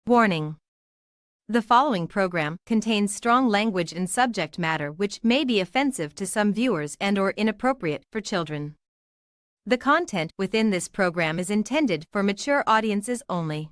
Warning. The following program contains strong language and subject matter which may be offensive to some viewers and/or inappropriate for children. The content within this program is intended for mature audiences only.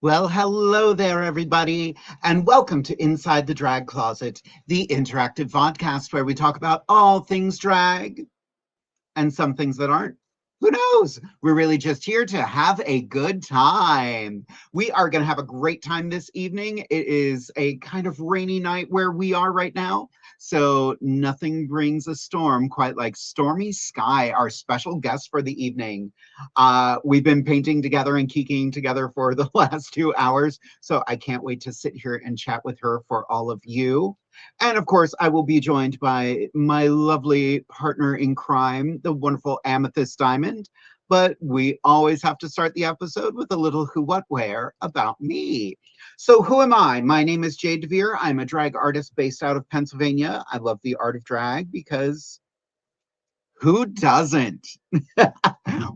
Well, hello there, everybody, and welcome to Inside the Drag Closet, the interactive vodcast where we talk about all things drag and some things that aren't. Who knows? We're really just here to have a good time. We are going to have a great time this evening. It is a kind of rainy night where we are right now, so nothing brings a storm quite like Stormy Sky, our special guest for the evening. We've been painting together and kikiing together for the last 2 hours, so I can't wait to sit here and chat with her for all of you. And of course, I will be joined by my lovely partner in crime, the wonderful Amethyst Diamond. But we always have to start the episode with a little who, what, where about me. So who am I? My name is Jade DeVere. I'm a drag artist based out of Pennsylvania. I love the art of drag because who doesn't?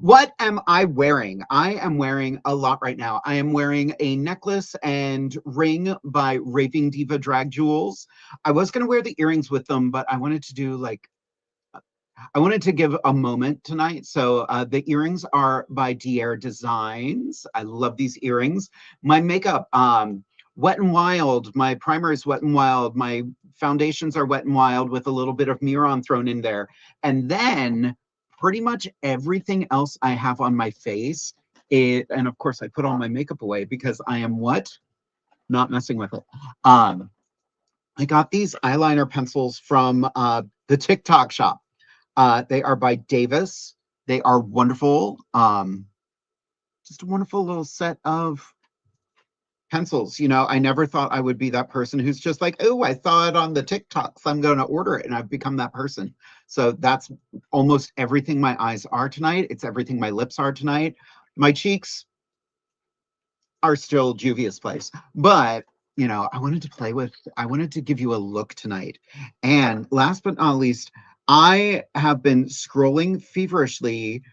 What am I wearing? I am wearing a lot right now. I am wearing a necklace and ring by Raving Diva Drag Jewels. I was going to wear the earrings with them, but I wanted to do I wanted to give a moment tonight. So the earrings are by Dier Designs. I love these earrings. My makeup, Wet n Wild. My primer is Wet n Wild. My foundations are Wet n Wild with a little bit of Miron thrown in there. And then pretty much everything else I have on my face, and of course I put all my makeup away because I am what? Not messing with it. I got these eyeliner pencils from the TikTok shop. They are by Davis. They are wonderful. Just a wonderful little set of pencils. You know, I never thought I would be that person who's just like, oh, I saw it on the TikTok, so I'm going to order it. And I've become that person. So that's almost everything my eyes are tonight. It's everything my lips are tonight. My cheeks are still Juvia's Place. But, you know, I wanted to give you a look tonight. And last but not least, I have been scrolling feverishly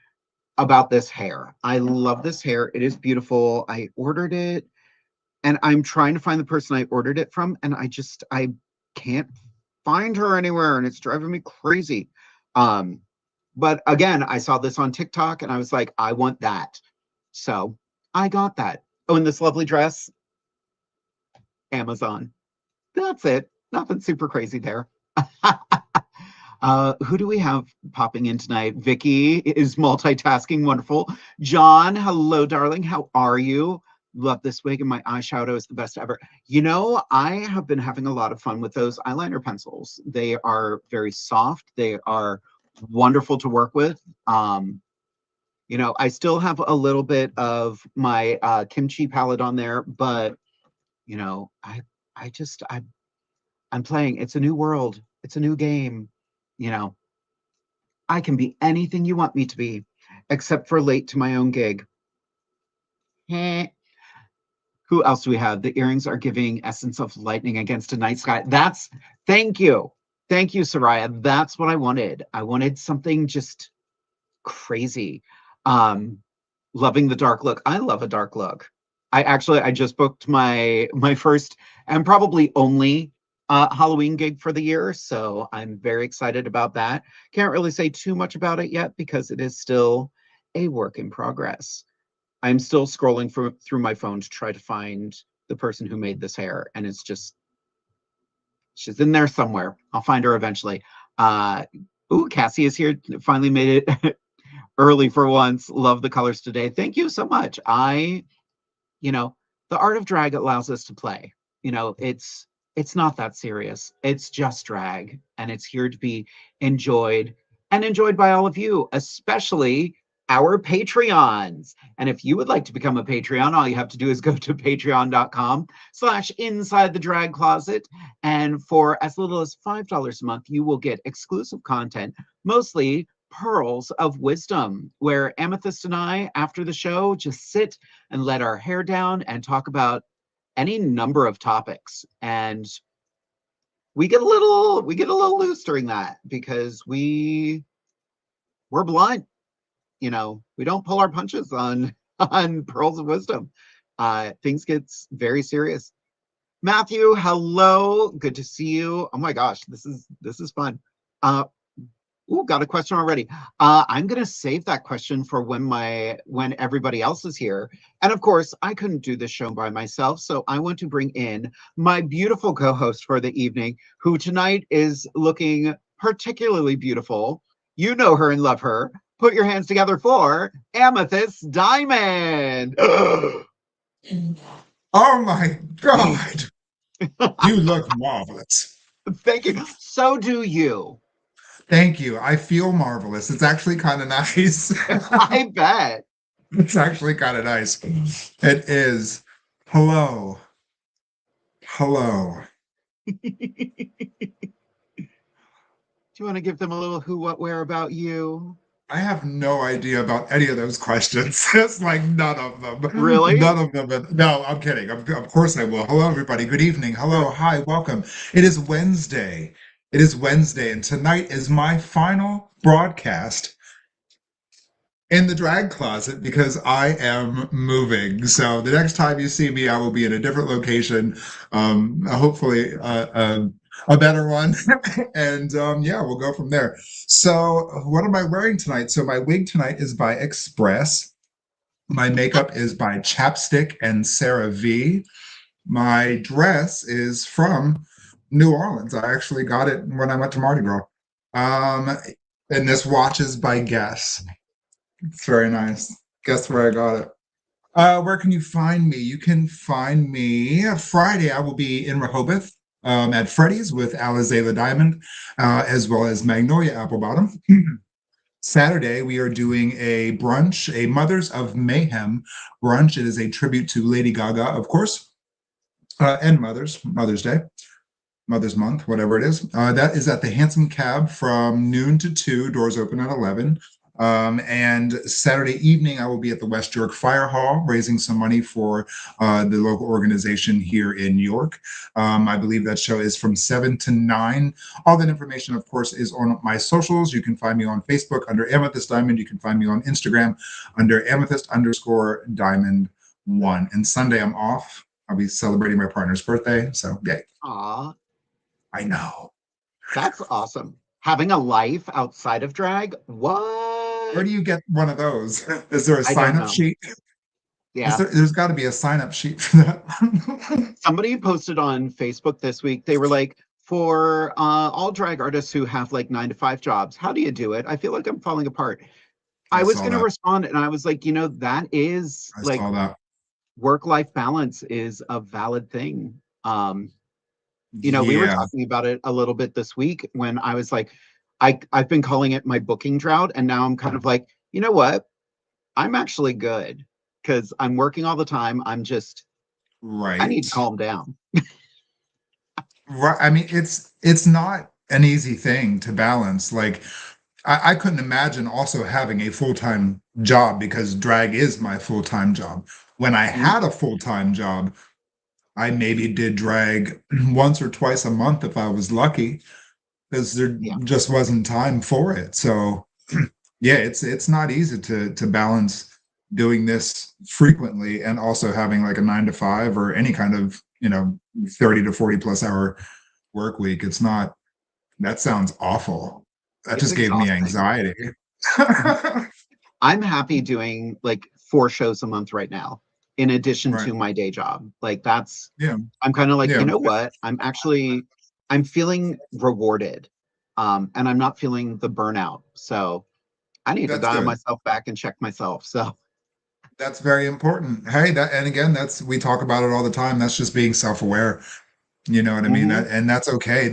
about this hair. I love this hair. It is beautiful. I ordered it. And I'm trying to find the person I ordered it from, and I can't find her anywhere, and it's driving me crazy. But again, I saw this on TikTok, and I was like, I want that. So I got that. Oh, and this lovely dress, Amazon. That's it. Nothing super crazy there. Who do we have popping in tonight? Vicky is multitasking. Wonderful. John, hello, darling. How are you? Love this wig, and my eyeshadow is the best ever. You know, I have been having a lot of fun with those eyeliner pencils. They are very soft. They are wonderful to work with. You know, I still have a little bit of my kimchi palette on there, but you know, I'm playing. It's a new world. It's a new game. You know, I can be anything you want me to be, except for late to my own gig. Who else do we have? The earrings are giving essence of lightning against a night sky. Thank you. Thank you, Soraya. That's what I wanted. I wanted something just crazy. Loving the dark look. I love a dark look. I just booked my first and probably only Halloween gig for the year. So I'm very excited about that. Can't really say too much about it yet because it is still a work in progress. I'm still scrolling through my phone to try to find the person who made this hair, and she's in there somewhere. I'll find her eventually. Ooh, Cassie is here. Finally made it early for once. Love the colors today. Thank you so much. You know, the art of drag allows us to play. You know, it's not that serious. It's just drag, and it's here to be enjoyed by all of you, especially our Patreons. And if you would like to become a Patreon, all you have to do is go to patreon.com/InsideTheDragCloset. And for as little as $5 a month, you will get exclusive content, mostly pearls of wisdom, where Amethyst and I, after the show, just sit and let our hair down and talk about any number of topics. And we get a little loose during that because we're blunt. You know, we don't pull our punches on on pearls of wisdom. Things get very serious. Matthew, hello, good to see you. Oh my gosh, this is fun. Ooh, got a question already. I'm gonna save that question for when everybody else is here. And of course, I couldn't do this show by myself, so I want to bring in my beautiful co-host for the evening, who tonight is looking particularly beautiful. You know her and love her. Put your hands together for Amethyst Diamond. Oh my God. You look marvelous. Thank you. So do you. Thank you. I feel marvelous. It's actually kind of nice. I bet. It's actually kind of nice. It is. Hello. Hello. Do you want to give them a little who, what, where about you? I have no idea about any of those questions. It's like none of them. Really? None of them. No, I'm kidding. Of course I will. Hello, everybody. Good evening. Hello. Hi. Welcome. It is Wednesday. It is Wednesday, and tonight is my final broadcast in the drag closet because I am moving. So the next time you see me, I will be in a different location, hopefully a better one. And yeah, we'll go from there. So what am I wearing tonight? So my wig tonight is by Express. My makeup is by Chapstick and Sarah V. My dress is from New Orleans. I actually got it when I went to Mardi Gras. And this watch is by Guess. It's very nice. Guess where I got it? Where can you find me? You can find me Friday. I will be in Rehoboth at Freddy's with Alizé Diamond, as well as Magnolia Applebottom. Saturday, we are doing a brunch, a Mothers of Mayhem brunch. It is a tribute to Lady Gaga, of course, and Mother's Day. Mother's Month, whatever it is. That is at the Handsome Cab from noon to 2, doors open at 11. And Saturday evening, I will be at the West York Fire Hall raising some money for the local organization here in New York. I believe that show is from 7 to 9. All that information, of course, is on my socials. You can find me on Facebook under Amethyst Diamond. You can find me on Instagram under Amethyst_Diamond1. And Sunday, I'm off. I'll be celebrating my partner's birthday. So, yay. Aw. I know. That's awesome. Having a life outside of drag? What? Where do you get one of those? Is there a I don't sign-up know. sheet? Yeah. There's got to be a sign-up sheet for that. Somebody posted on Facebook this week, they were like, for all drag artists who have like 9-to-5 jobs, how do you do it? I feel like I'm falling apart. I was going to respond and I was like, you know, that is I like saw that. work-life balance is a valid thing. You know, we were talking about it a little bit this week when I was like, I've been calling it my booking drought. And now I'm kind of like, you know what? I'm actually good because I'm working all the time. I'm just, right. I need to calm down. Right. I mean, it's not an easy thing to balance. Like, I couldn't imagine also having a full-time job because drag is my full-time job. When I had a full-time job, I maybe did drag once or twice a month if I was lucky, because there just wasn't time for it. So yeah, it's not easy to balance doing this frequently and also having like a 9-to-5 or any kind of, 30 to 40 plus hour work week. It's not, that sounds awful. That just gave me anxiety. I'm happy doing like 4 shows a month right now, in addition to my day job. Like that's, I'm kind of like, you know what? I'm feeling rewarded. And I'm not feeling the burnout. So I need to dial myself back and check myself. So that's very important. Hey, and again, we talk about it all the time. That's just being self-aware. You know what I mean? And that's okay.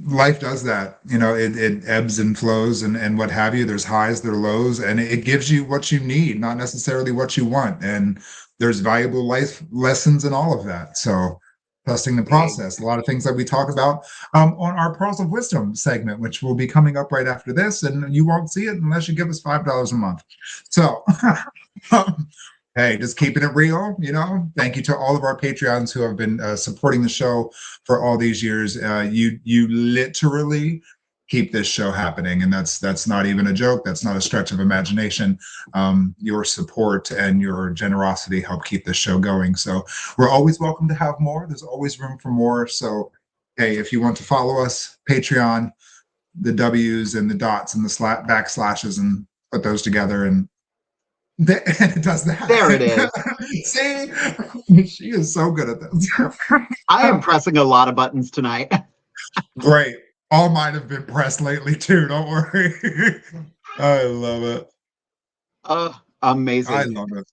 life does that. It ebbs and flows and what have you. There's highs, there are lows, and it gives you what you need, not necessarily what you want. And there's valuable life lessons in all of that. So trusting the process, a lot of things that we talk about on our Pearls of Wisdom segment, which will be coming up right after this, and you won't see it unless you give us $5 a month. So hey, just keeping it real, Thank you to all of our Patreons who have been supporting the show for all these years. You literally keep this show happening, and that's not even a joke. That's not a stretch of imagination. Your support and your generosity help keep this show going. So we're always welcome to have more. There's always room for more. So hey, if you want to follow us, Patreon, the W's and the dots and the backslashes, and put those together, and it does that. There it is. See, she is so good at this. I am pressing a lot of buttons tonight. Great. All mine have been pressed lately too. Don't worry. I love it. Amazing. I love it.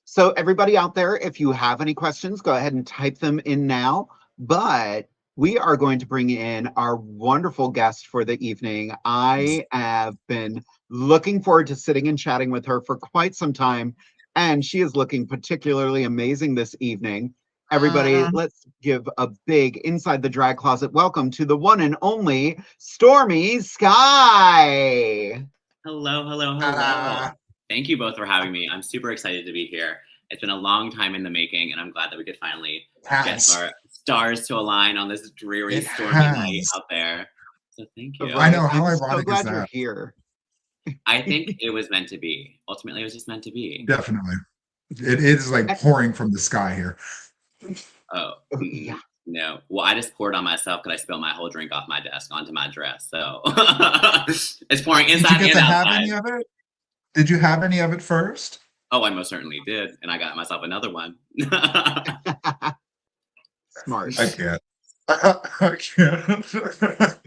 So everybody out there, if you have any questions, go ahead and type them in now. But we are going to bring in our wonderful guest for the evening. I have been looking forward to sitting and chatting with her for quite some time, and she is looking particularly amazing this evening. Everybody, let's give a big Inside the Drag Closet welcome to the one and only STORMI SKYE. Hello. Thank you both for having me. I'm super excited to be here. It's been a long time in the making, and I'm glad that we could finally get our stars to align on this dreary, stormy night out there. So thank you. I know, how I'm ironic so glad is that? you're here. I think it was meant to be. Ultimately, it was just meant to be. Definitely. It is like pouring from the sky here. Oh, yeah. No. Well, I just poured on myself because I spilled my whole drink off my desk onto my dress. So it's pouring inside Did you get and to have outside. any of it? Did you have any of it first? Oh, I most certainly did. And I got myself another one. Smart. I can't. I can't.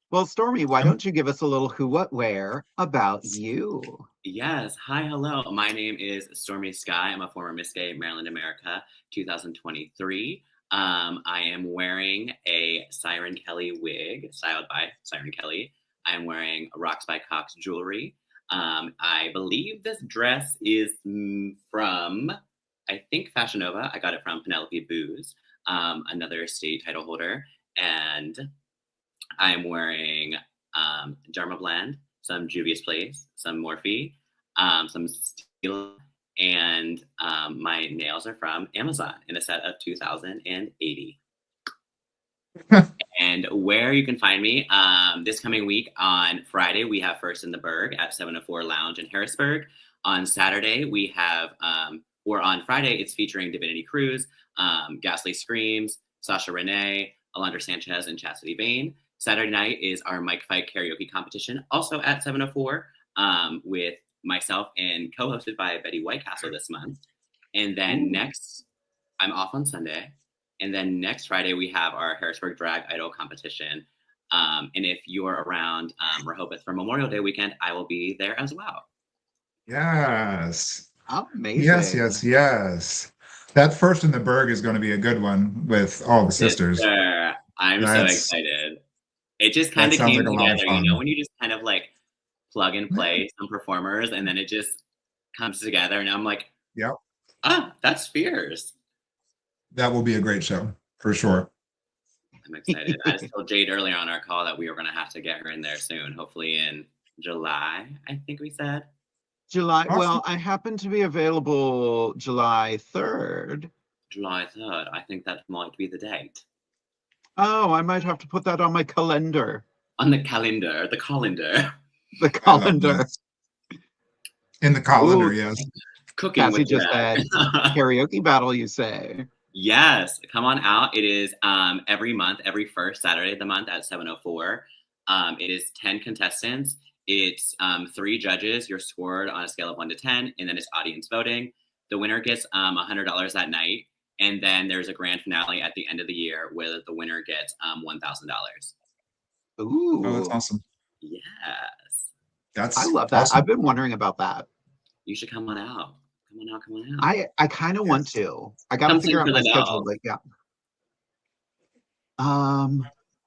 Well, STORMI, why don't you give us a little who, what, where about you? Yes. Hi, hello. My name is STORMI SKYE. I'm a former Miss Gay Maryland America 2023. I am wearing a Siren Kelly wig, styled by Siren Kelly. I'm wearing Rocks by Cox jewelry. I believe this dress is from, I think, Fashion Nova. I got it from Penelope Booz, another state title holder. And I'm wearing Dharma Blend, some Juvia's Place, some Morphe, some Stila, and my nails are from Amazon in a set of 2,080. And where you can find me this coming week on Friday, we have First in the Berg at 704 Lounge in Harrisburg. On Saturday, we have, or on Friday, it's featuring Divinity Cruz, Ghastly Screams, Sasha Renee, Alondra Sanchez, and Chastity Bain. Saturday night is our Mike Fight karaoke competition, also at 704, with myself and co-hosted by Betty Whitecastle this month. And then next, I'm off on Sunday. And then next Friday, we have our Harrisburg Drag Idol competition. And if you're around Rehoboth for Memorial Day weekend, I will be there as well. Yes. Amazing. Yes. That First in the Berg is going to be a good one with all the sisters. Sister. I'm so excited. It just kind of came together, when you just kind of like plug and play some performers and then it just comes together. And I'm like, yep. That's fierce. That will be a great show for sure. I'm excited. I just told Jade earlier on our call that we were going to have to get her in there soon, hopefully in July, I think we said. July. Awesome. Well, I happen to be available July 3rd. July 3rd. I think that might be the date. Oh, I might have to put that on my calendar. On the calendar. The colander. The colander. In the colander, yes. Cooking Cassie with just said karaoke battle, you say? Yes, come on out. It is every month, every first Saturday of the month at 7:04. It is 10 contestants. It's 3 judges. You're scored on a scale of 1 to 10, and then it's audience voting. The winner gets $100 that night, and then there's a grand finale at the end of the year where the winner gets $1,000. Ooh, oh, that's awesome. Yes, I love that. Awesome. I've been wondering about that. You should come on out. Come on out. I kind of want to. I got to figure out my schedule. Like, yeah.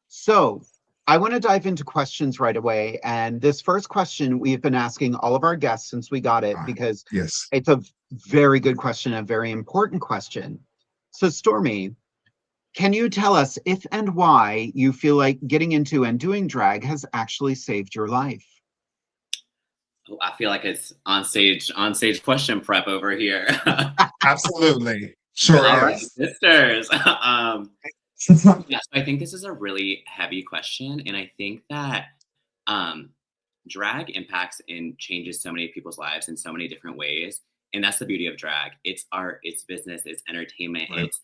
So I want to dive into questions right away. And this first question we've been asking all of our guests since we got it, because Yes. it's a very good question, a very important question. So, Stormy, can you tell us if and why you feel like getting into and doing drag has actually saved your life? Oh, I feel like it's on stage question prep over here. Absolutely. Sure All right, is. sisters. Yeah, so I think this is a really heavy question, and I think that drag impacts and changes so many people's lives in so many different ways, and that's the beauty of drag. It's art, it's business, it's entertainment, Right. it's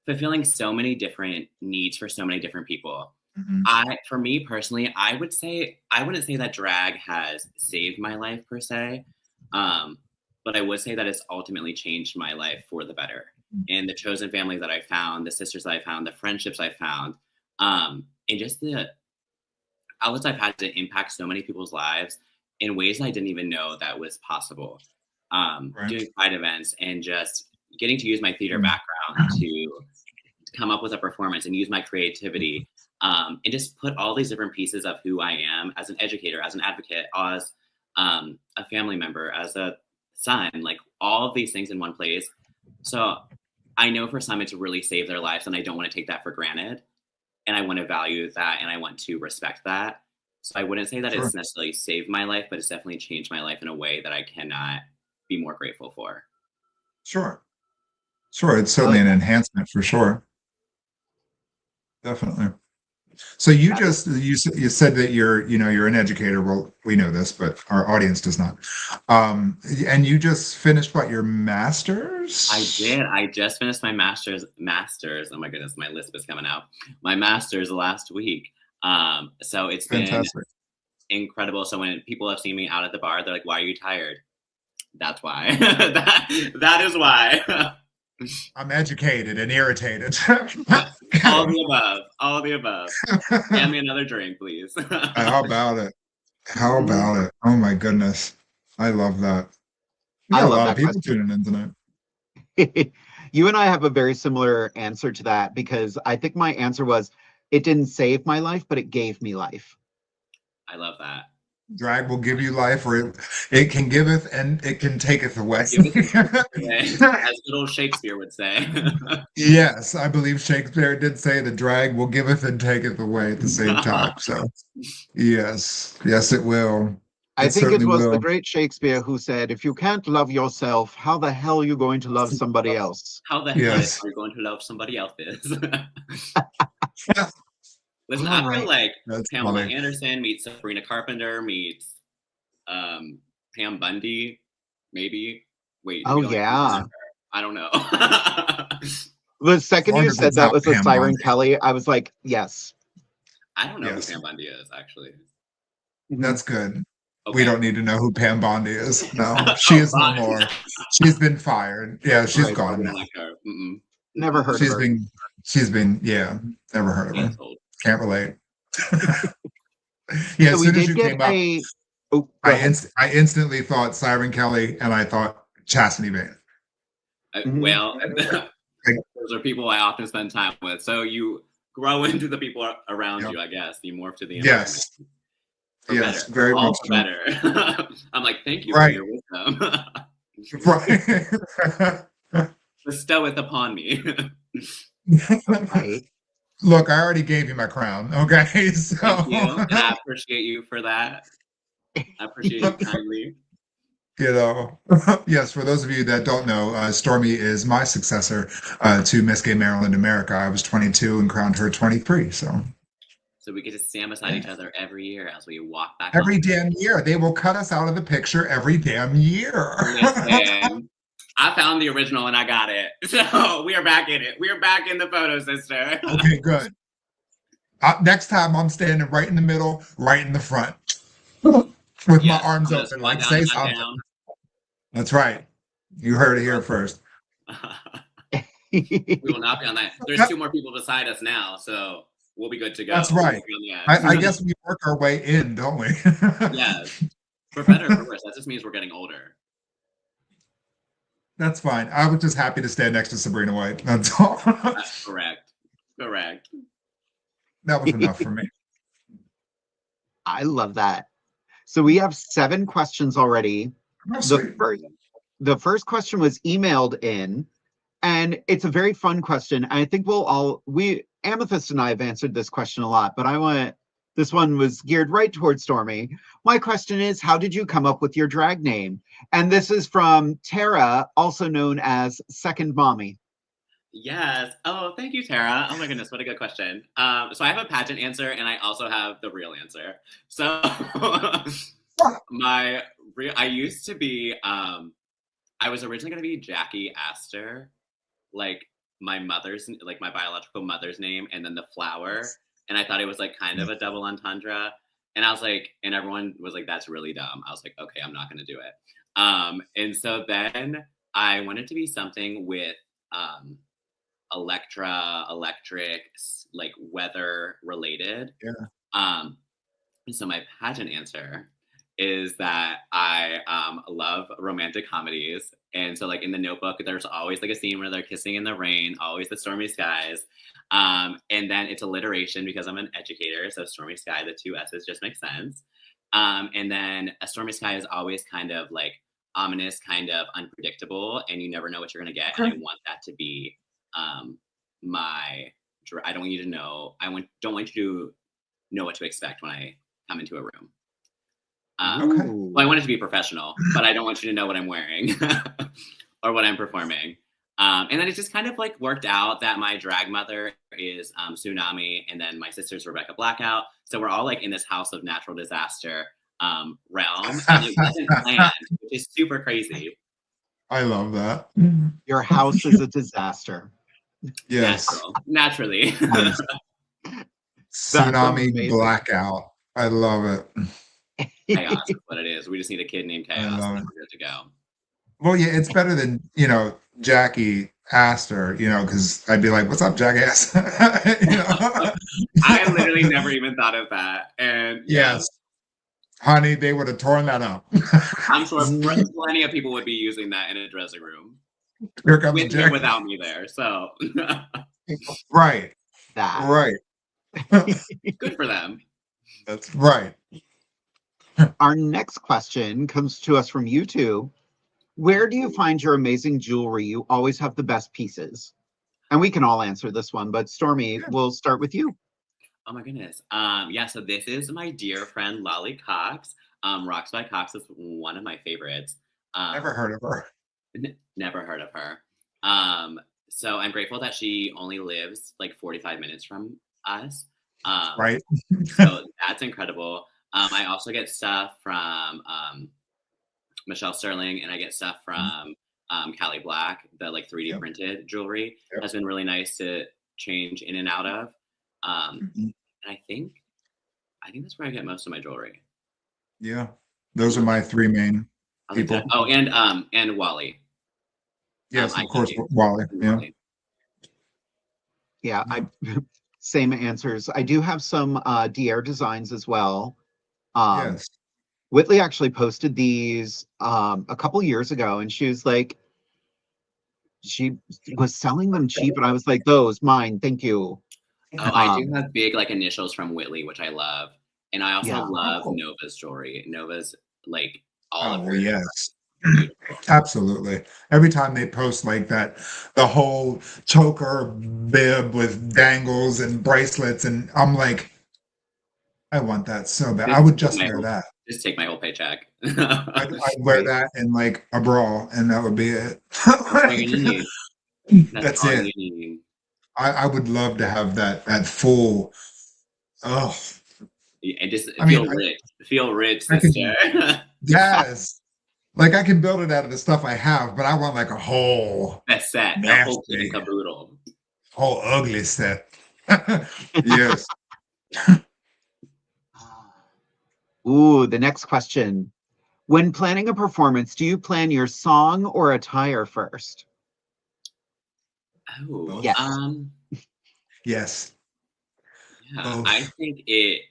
fulfilling so many different needs for so many different people. Mhm. For me personally, I wouldn't say that drag has saved my life per se, but I would say that it's ultimately changed my life for the better. And the chosen family that I found, the sisters that I found, the friendships I found, and just the outlets I've had to impact so many people's lives in ways I didn't even know that was possible. Right. Doing pride events and just getting to use my theater background to come up with a performance and use my creativity, and just put all these different pieces of who I am as an educator, as an advocate, as a family member, as a son, like all of these things in one place. So I know for some it's really saved their lives, and I don't want to take that for granted. And I want to value that, and I want to respect that. So I wouldn't say that Sure. it's necessarily saved my life, but it's definitely changed my life in a way that I cannot be more grateful for. Sure. Sure. It's certainly an enhancement for sure. Definitely. So you said that you're an educator. Well, we know this, but our audience does not. And you just finished your master's? I did. I just finished my master's. Oh my goodness, my lisp is coming out. My master's last week. So it's Fantastic. been incredible. So when people have seen me out at the bar, they're like, "Why are you tired?" That's why. that is why. I'm educated and irritated. All the above. All the above. Hand me another drink, please. How about it? How about it? Oh my goodness. I love that. We I got a love lot that of people question. tuning in tonight. You and I have a very similar answer to that, because I think my answer was it didn't save my life, but it gave me life. I love that. Drag will give you life, or it can giveth and it can taketh away. As good old Shakespeare would say. Yes, I believe Shakespeare did say the drag will giveth and taketh away at the same time. So yes, it will. I think it certainly was the will. great Shakespeare who said, if you can't love yourself, how the hell are you going to love somebody else? How the hell Yes. are you going to love somebody else? Yeah. Listen, All I feel right. like That's Pamela funny. Anderson meets Sabrina Carpenter meets Pam Bundy, maybe. Wait, Oh, maybe like yeah. I don't know. The second Long you as said it's that not was a Pam Siren Bundy. Kelly, I was like, yes. I don't know Yes. who Pam Bundy is, actually. That's good. Okay. We don't need to know who Pam Bondi is. No, she is no fine. more. She's been fired. Yeah, she's Right. I gone don't now. like her. Never heard of She's her. been, yeah, never heard of her. Canceled. Can't relate. Yeah, So as we soon as did you get came up, Oh, go ahead. I instantly thought Siren Kelly and I thought Chastity Bane. Well, those are people I often spend time with. So you grow into the people around Yep. you, I guess. You morph to the environment. Yes. For Yes, better. very All much for so. better. I'm like, thank you Right. for your wisdom. Right. Bestow it upon me. Right. Look, I already gave you my crown. Okay, so Thank you. And I appreciate you for that. I appreciate you kindly. Yes, for those of you that don't know, Stormy is my successor to Miss Gay Maryland America. I was 22 and crowned her 23. So we get to stand beside each other every year as we walk back. Every damn year. They will cut us out of the picture every damn year. Listen, I found the original and I got it. So we are back in it. We are back in the photo, sister. Okay, good. Next time I'm standing right in the middle, right in the front. With my arms open, like say something. That's right. You heard it here first. We will not be on that. There's 2 more people beside us now, so we'll be good to go. That's right. I guess we work our way in, don't we? Yes. For better or for worse. That just means we're getting older. That's fine. I was just happy to stand next to Sabrina White. That's all. That's correct. Correct. That was enough for me. I love that. So we have 7 questions already. Oh, The sweet. first question was emailed in, and it's a very fun question. I think Amethyst and I have answered this question a lot, but this one was geared right towards Stormy. My question is, how did you come up with your drag name? And this is from Tara, also known as Second Mommy. Yes. Oh, thank you, Tara. Oh my goodness, what a good question. So I have a pageant answer and I also have the real answer. So I used to be, I was originally going to be Jackie Astor, like my biological mother's name, and then the flower. And I thought it was like kind of a double entendre. And I was like, and everyone was like, that's really dumb. I was like, okay, I'm not going to do it. And so then I wanted to be something with, electric, like weather related. Yeah. So my pageant answer is that I love romantic comedies. And so like in The Notebook, there's always like a scene where they're kissing in the rain, always the stormy skies. And then it's alliteration because I'm an educator. So stormy sky, the 2 S's just make sense. And then a stormy sky is always kind of like ominous, kind of unpredictable, and you never know what you're going to get. And I want that to be I don't want you to know. Don't want you to know what to expect when I come into a room. Well, I want it to be professional, but I don't want you to know what I'm wearing or what I'm performing. And then it just kind of like worked out that my drag mother is Tsunami, and then my sister's Rebecca Blackout. So we're all like in this house of natural disaster realm, and it wasn't planned, which is super crazy. I love that. Your house is a disaster. Yes. Naturally. Tsunami Blackout. I love it. Chaos is what it is. We just need a kid named Chaos and we're good to go. Well, yeah, it's better than, Jackie Astor, because I'd be like, what's up, Jackass? I literally never even thought of that. And yes. Honey, they would have torn that up. I'm sure plenty of people would be using that in a dressing room. Here comes with or without me there. So right. That. Right. Good for them. That's right. Our next question comes to us from YouTube. Where do you find your amazing jewelry? You always have the best pieces. And we can all answer this one, but Stormy, we'll start with you. Oh my goodness. So this is my dear friend Lolly Cox. Rocks by Cox is one of my favorites. Never heard of her. Never heard of her. So I'm grateful that she only lives like 45 minutes from us. Right. So that's incredible. I also get stuff from Michelle Sterling, and I get stuff from Callie Black. The like 3D printed jewelry has been really nice to change in and out of. And I think that's where I get most of my jewelry. Yeah, those are my 3 main people. Oh, and Wally. Yes, of course, Wally. Yeah. Yeah, same answers. I do have some DR designs as well. Yes. Whitley actually posted these a couple years ago, and she was like, she was selling them cheap, and I was like, those, mine, thank you. Oh, I do have big like initials from Whitley, which I love. And I also love Nova's jewelry. Nova's like all of her. Yes. Absolutely. Every time they post like that, the whole choker bib with dangles and bracelets, and I'm like, I want that so bad. I would just wear that. Just take my whole paycheck. I'd wear that in like a bra, and that would be it. That's it. I would love to have that full. Oh, and just feel rich, sister. Yes. Like I can build it out of the stuff I have, but I want like a whole set, a whole caboodle, whole ugly set. Yes. Ooh, the next question. When planning a performance, do you plan your song or attire first? Oh, yes. Yes. Yeah, I think it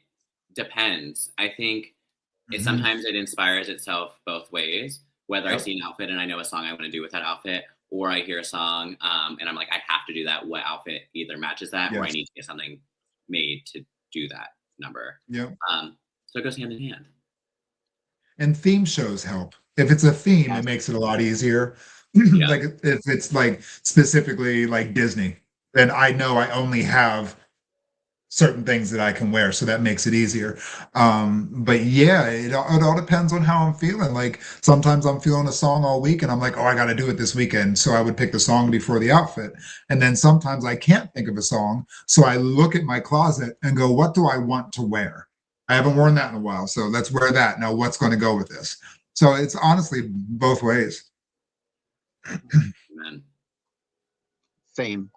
depends. I think sometimes it inspires itself both ways, whether I see an outfit and I know a song I want to do with that outfit, or I hear a song and I'm like, I have to do that. What outfit either matches that or I need to get something made to do that number. Yeah. So it goes hand in hand. And theme shows help. If it's a theme, Yes. it makes it a lot easier. Yeah. Like if it's like specifically like Disney, then I know I only have certain things that I can wear, so that makes it easier. But yeah, it all depends on how I'm feeling. Like sometimes I'm feeling a song all week and I'm like, oh, I got to do it this weekend. So I would pick the song before the outfit. And then sometimes I can't think of a song. So I look at my closet and go, what do I want to wear? I haven't worn that in a while. So let's wear that. Now what's going to go with this? So it's honestly both ways. Amen. Same.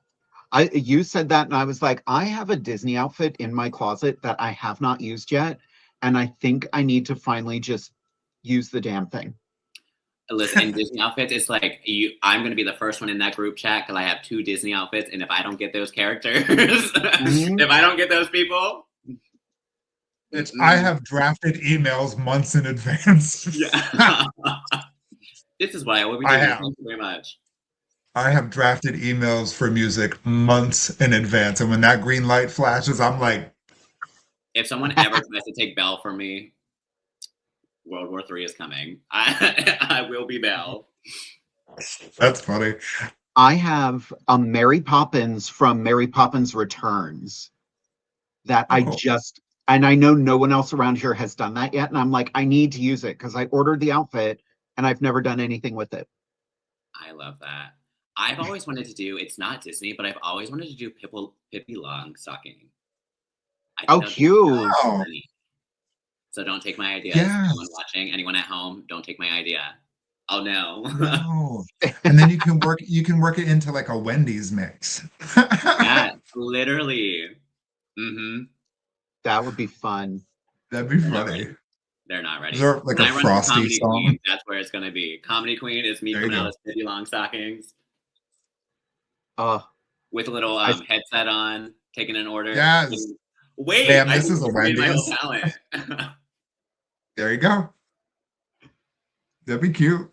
You said that, and I was like, I have a Disney outfit in my closet that I have not used yet, and I think I need to finally just use the damn thing. Listen, in Disney outfits, it's like I'm gonna be the first one in that group chat because I have 2 Disney outfits, and if I don't get those characters, if I don't get those people, I have drafted emails months in advance. yeah. This is why I will be doing. Thank you very much. I have drafted emails for music months in advance, and when that green light flashes, I'm like, if someone ever tries to take Belle from me, World War III is coming. I will be Belle. that's funny. I have a Mary Poppins from Mary Poppins Returns that I just, and I know no one else around here has done that yet. And I'm like, I need to use it because I ordered the outfit and I've never done anything with it. I love that. I've always wanted to do, it's not Disney, but I've always wanted to do Pippi Longstocking. Oh, cute. So don't take my idea. Yes. Anyone watching, anyone at home, don't take my idea. Oh no. No. And then you can work it into like a Wendy's mix. Yeah, literally. Mm-hmm. That would be fun. That'd be funny. They're not ready. Is there like a Frosty song? Queen, that's where it's gonna be. Comedy Queen is me coming out as Pippi Longstockings. With a little headset on, taking an order. Yes. Wait, damn, this is a Wendy's. My whole talent. There you go. That'd be cute.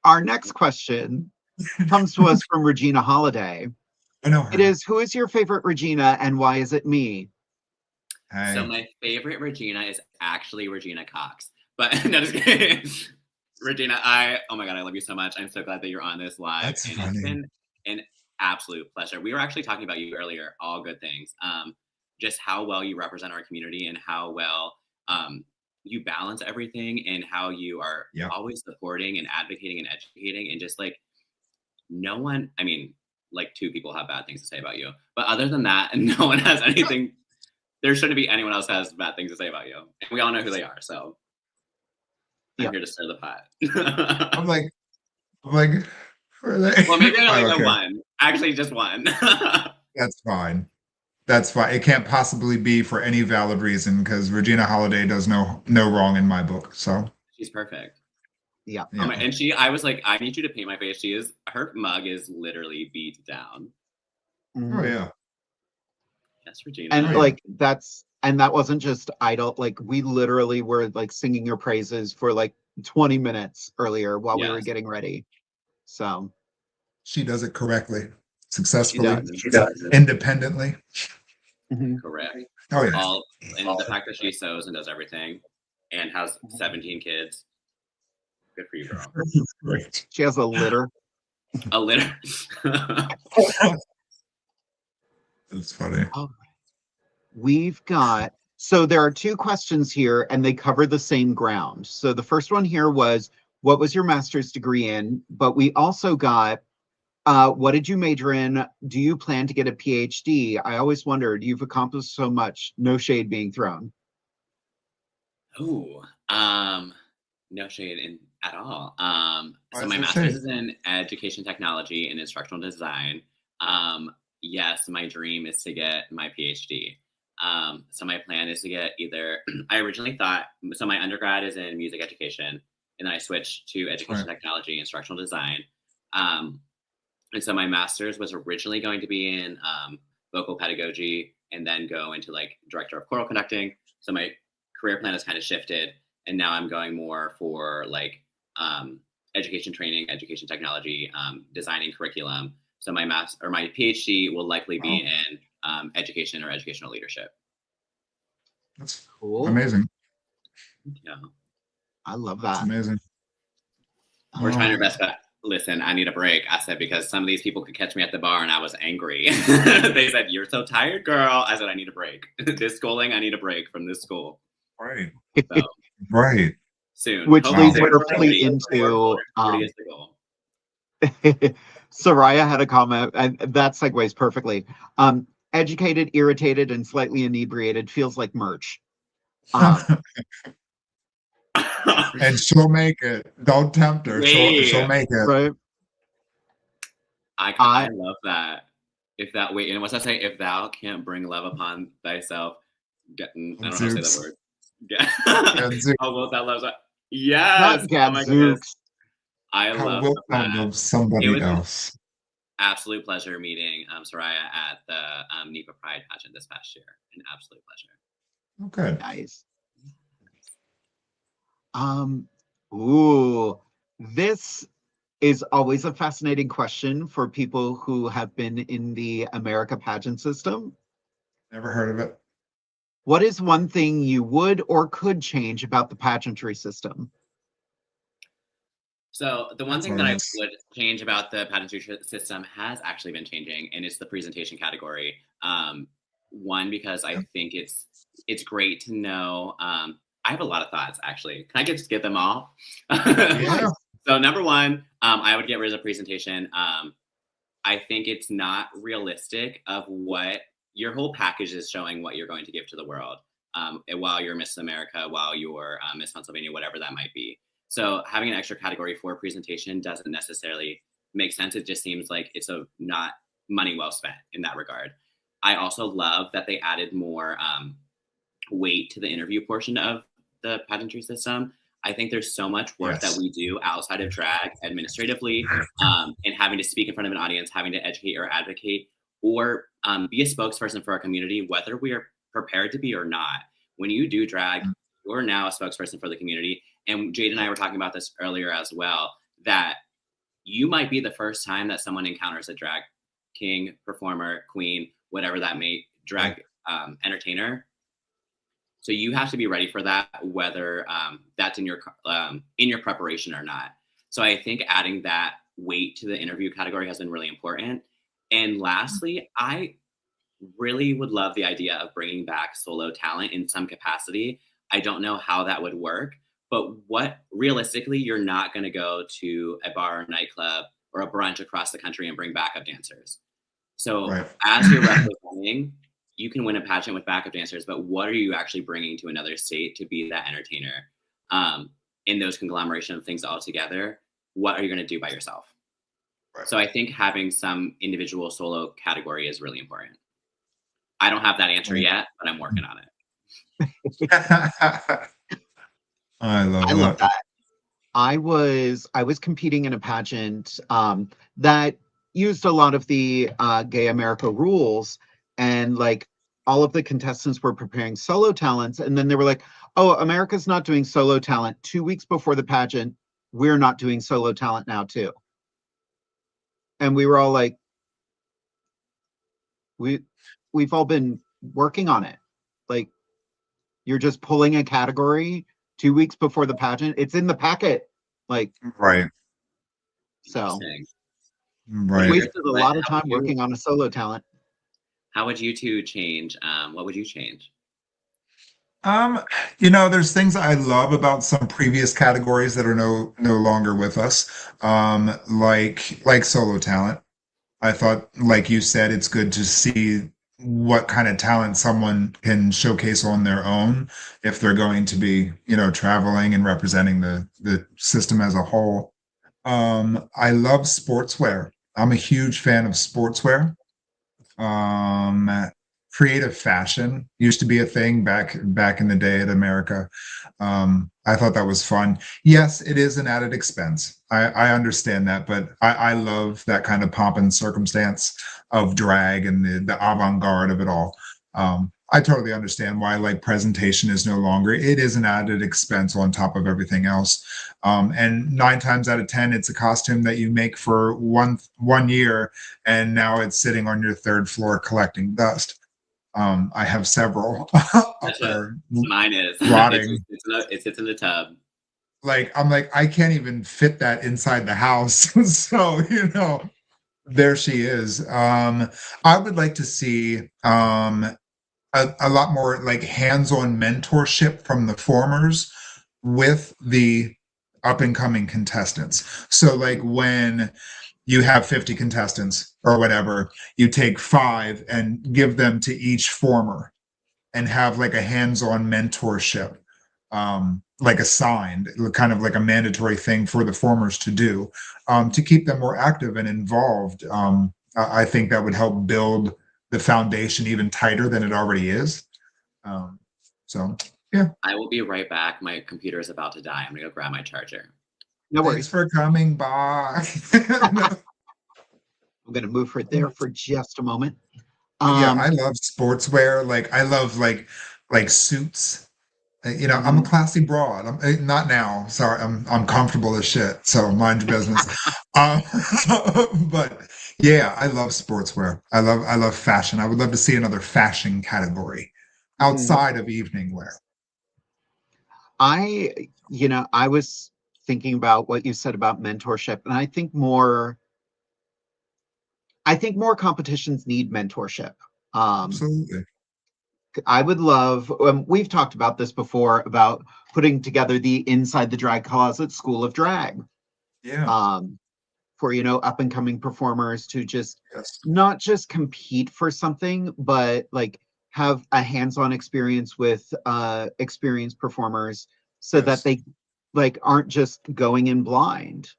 Our next question comes to us from Regina Holiday. I know her. It is, who is your favorite Regina and why is it me? Hey. So my favorite Regina is actually Regina Cox. But no, just kidding. Regina, oh my God, I love you so much. I'm so glad that you're on this live. That's and funny. It's been an absolute pleasure. We were actually talking about you earlier, all good things. Just how well you represent our community and how well you balance everything and how you are always supporting and advocating and educating and just like no one, I mean, like 2 people have bad things to say about you. But other than that, no one has anything. There shouldn't be anyone else has bad things to say about you. And we all know who they are. So I'm here to stir the pot. I'm like, who are they? Well, maybe I only know one. Actually, just one. That's fine. That's fine. It can't possibly be for any valid reason because Regina Holiday does no wrong in my book. So she's perfect. Yeah. And I was like, I need you to paint my face. Her mug is literally beat down. Oh yeah. Yes, Regina. And like that wasn't just idle. Like we literally were like singing your praises for like 20 minutes earlier while we were getting ready. So she does it correctly, successfully, she does. Independently. Correct. Oh yeah. And the fact that she sews and does everything and has 17 kids. Good for you, girl. Great. She has a litter. A litter. That's funny. We've got, so there are 2 questions here and they cover the same ground. So the first one here was, what was your master's degree in? But we also got, what did you major in? Do you plan to get a PhD? I always wondered, you've accomplished so much, no shade being thrown. Ooh, no shade at all. So my master's is in education technology and instructional design. Yes, my dream is to get my PhD. So my plan is to get either, I originally thought, so my undergrad is in music education, and then I switched to education technology, instructional design. And so my master's was originally going to be in vocal pedagogy and then go into like director of choral conducting. So my career plan has kind of shifted, and now I'm going more for like education training, education technology, designing curriculum. So my PhD will likely be in education or educational leadership. That's Cool. amazing. Yeah. I love That's that. amazing. We're trying our best, but listen, I need a break. I said, because some of these people could catch me at the bar and I was angry. They said, "You're so tired, girl." I said, "I need a break. This schooling, I need a break from this school." Right. So Right. soon. Which Hopefully leads soon. perfectly 40. into 40 is the goal. Soraya had a comment, and that segues perfectly. Educated, irritated, and slightly inebriated feels like merch. And she'll make it. Don't tempt her. She'll Wait. make it. Right? I love that. If that wait, and what's that say? If thou can't bring love upon thyself, I don't know how to say that word. How wilt thou love? Yes. Not Oh my goodness. Gadzooks. I How love wilt thou that. love somebody else? Absolute pleasure meeting Soraya at the NEPA Pride pageant this past year. An absolute pleasure. Oh, good. Nice. Ooh, this is always a fascinating question for people who have been in the America pageant system. Never heard of it. What is one thing you would or could change about the pageantry system? So the one thing that I would change about the pageantry system has actually been changing, and it's the presentation category. One, because I think it's great to know. I have a lot of thoughts, actually. Can I just get them all? Yeah. So number one, I would get rid of the presentation. I think it's not realistic of what your whole package is showing what you're going to give to the world while you're Miss America, while you're Miss Pennsylvania, whatever that might be. So having an extra category for presentation doesn't necessarily make sense. It just seems like it's not money well spent in that regard. I also love that they added more weight to the interview portion of the pageantry system. I think there's so much work that we do outside of drag administratively, and having to speak in front of an audience, having to educate or advocate, or be a spokesperson for our community, whether we are prepared to be or not. When you do drag, you're now a spokesperson for the community. And Jade and I were talking about this earlier as well, that you might be the first time that someone encounters a drag king, performer, queen, whatever that may, drag entertainer. So you have to be ready for that, whether that's in your preparation or not. So I think adding that weight to the interview category has been really important. And lastly, I really would love the idea of bringing back solo talent in some capacity. I don't know how that would work, but realistically, you're not going to go to a bar or nightclub or a brunch across the country and bring backup dancers. So as you're representing, you can win a pageant with backup dancers, but what are you actually bringing to another state to be that entertainer? In those conglomeration of things all together, what are you going to do by yourself? So I think having some individual solo category is really important. I don't have that answer yet, but I'm working on it. I love that. I was competing in a pageant that used a lot of the Gay America rules, and like all of the contestants were preparing solo talents, and then they were like, "Oh, America's not doing solo talent." 2 weeks before the pageant, we're not doing solo talent now too. And we were all like, we've all been working on it. Like, you're just pulling a category 2 weeks before the pageant. It's in the packet. Like, so we wasted a lot of time working on a solo talent. How would you two change? What would you change? There's things I love about some previous categories that are no longer with us. Like solo talent. I thought, like you said, it's good to see what kind of talent someone can showcase on their own if they're going to be, traveling and representing the system as a whole. I love sportswear. I'm a huge fan of sportswear. Creative fashion used to be a thing back in the day at America. I thought that was fun. Yes, it is an added expense. I understand that, but I love that kind of pomp and circumstance of drag and the avant-garde of it all. I totally understand why presentation is no longer. It is an added expense on top of everything else. And 9 times out of 10, it's a costume that you make for one year, and now it's sitting on your 3rd floor collecting dust. I have several up That's what there mine is. rotting. It sits in the tub. Like, I'm like, I can't even fit that inside the house. So, there she is. I would like to see a lot more like hands-on mentorship from the formers with the up and coming contestants. So like when you have 50 contestants or whatever, you take 5 and give them to each former and have like a hands-on mentorship, like assigned, kind of like a mandatory thing for the formers to do, to keep them more active and involved. I think that would help build the foundation even tighter than it already is. So yeah. I will be right back. My computer is about to die. I'm gonna go grab my charger. No Thanks worries. for coming by. I'm going to move her there for just a moment. Yeah, I love sportswear. Like I love like suits. I'm a Mhm. classy broad. Not now. Sorry, I'm comfortable as shit. So mind your business. Um, but yeah, I love sportswear. I love fashion. I would love to see another fashion category Mhm. outside of evening wear. I was thinking about what you said about mentorship, and I think more competitions need mentorship. Um, Absolutely. I would love, we've talked about this before, about putting together the Inside the Drag Closet School of Drag, Yeah. um, for, up and coming performers to just Yes. not just compete for something, but like have a hands-on experience with experienced performers so that Yes. they like aren't just going in blind.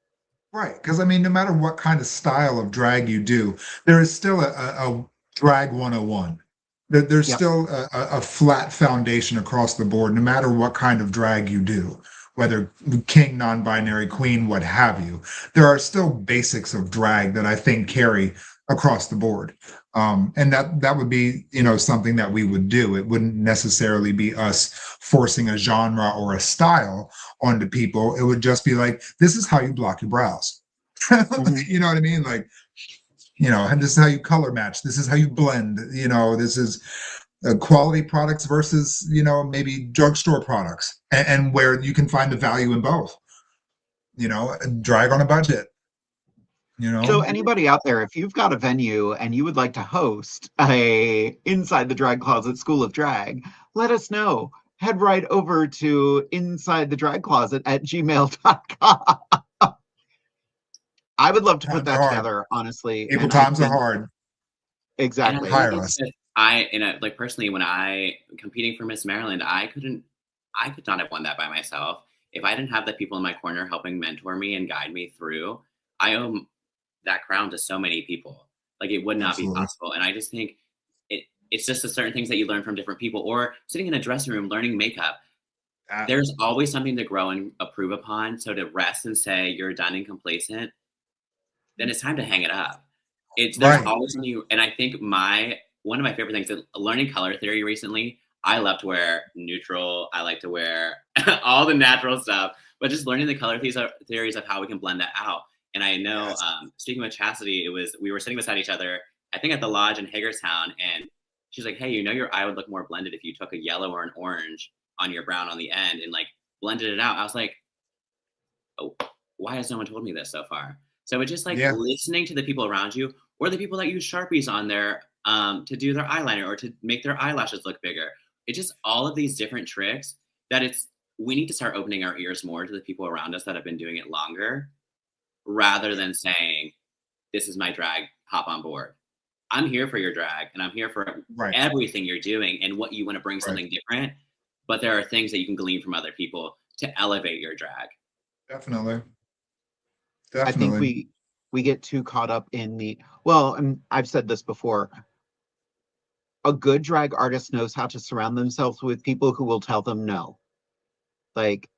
Right, because I mean, no matter what kind of style of drag you do, there is still a drag 101. There's Yep. still a flat foundation across the board, no matter what kind of drag you do, whether king, non-binary, queen, what have you. There are still basics of drag that I think carry across the board. And that would be, something that we would do. It wouldn't necessarily be us forcing a genre or a style onto people. It would just be like, this is how you block your brows. Mhm. You know what I mean? Like, and this is how you color match. This is how you blend. This is quality products versus, maybe drugstore products, and where you can find the value in both. Drag on a budget. So anybody out there, if you've got a venue and you would like to host a Inside the Drag Closet School of Drag, let us know. Head right over to InsideTheDragCloset@gmail.com. I would love to put Times are that hard. together, honestly. People And I times are think hard. And I exactly. think Hire it's us. just like personally when I competing for Miss Maryland, I could not have won that by myself. If I didn't have the people in my corner helping mentor me and guide me through, I owe that crown to so many people. Like it would not be Absolutely. possible. And I just think it's just the certain things that you learn from different people or sitting in a dressing room learning makeup. Uh, There's always something to grow and improve upon. So to rest and say you're done and complacent, then it's time to hang it up. There's right. always something and I think one of my favorite things is learning color theory recently. I love to wear neutral. I like to wear all the natural stuff, but just learning the color theories of how we can blend that out. And I know, Yes. speaking with Chastity, we were sitting beside each other, I think at the lodge in Hagerstown, and she's like, "Hey, your eye would look more blended if you took a yellow or an orange on your brown on the end and like blended it out." I was like, "Oh, why has no one told me this so far?" So it's just like Yeah. listening to the people around you or the people that use Sharpies on their to do their eyeliner or to make their eyelashes look bigger. It's just all of these different tricks that we need to start opening our ears more to the people around us that have been doing it longer rather than saying, "This is my drag, hop on board." I'm here for your drag and I'm here for Right. everything you're doing and what you want to bring Right. something different. But there are things that you can glean from other people to elevate your drag. Definitely. I think Definitely. we get too caught up in and I've said this before. A good drag artist knows how to surround themselves with people who will tell them no. Like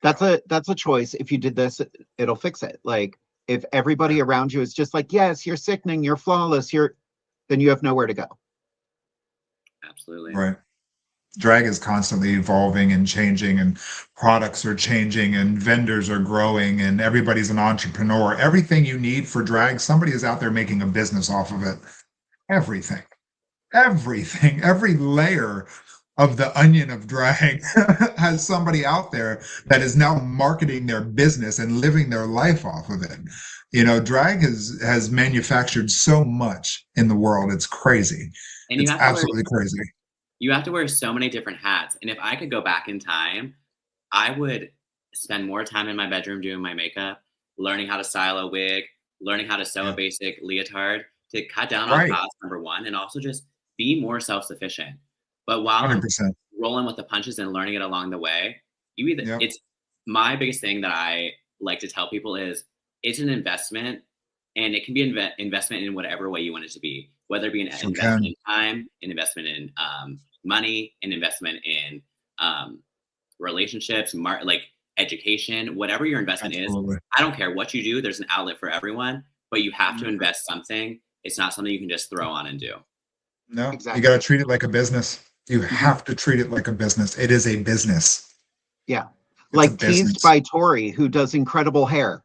Yeah. that's a choice. If you did this, it'll fix it. Like if everybody around you is just like, yes, you're sickening, you're flawless, then you have nowhere to go. Absolutely. Right. Drag is constantly evolving and changing, and products are changing, and vendors are growing, and everybody's an entrepreneur. Everything you need for drag, somebody is out there making a business off of it. Everything. everything, every layer of the onion of drag has somebody out there that is now marketing their business and living their life off of it. You know, drag has manufactured so much in the world. It's crazy. And It's absolutely crazy. You have to wear so many different hats. And if I could go back in time, I would spend more time in my bedroom doing my makeup, learning how to style a wig, learning how to sew a basic leotard to cut down on costs, number one, and also just be more self-sufficient. But while 100%. I'm rolling with the punches and learning it along the way, it's my biggest thing that I like to tell people is it's an investment, and it can be an investment in whatever way you want it to be, whether it be an investment in time, an investment in money, an investment in relationships, like education, whatever your investment is. I don't care what you do. There's an outlet for everyone, but you have to invest something. It's not something you can just throw on and do. No, you got to treat it like a business. You have to treat it like a business. It is a business. Yeah. It's like Teased by Tori, who does incredible hair.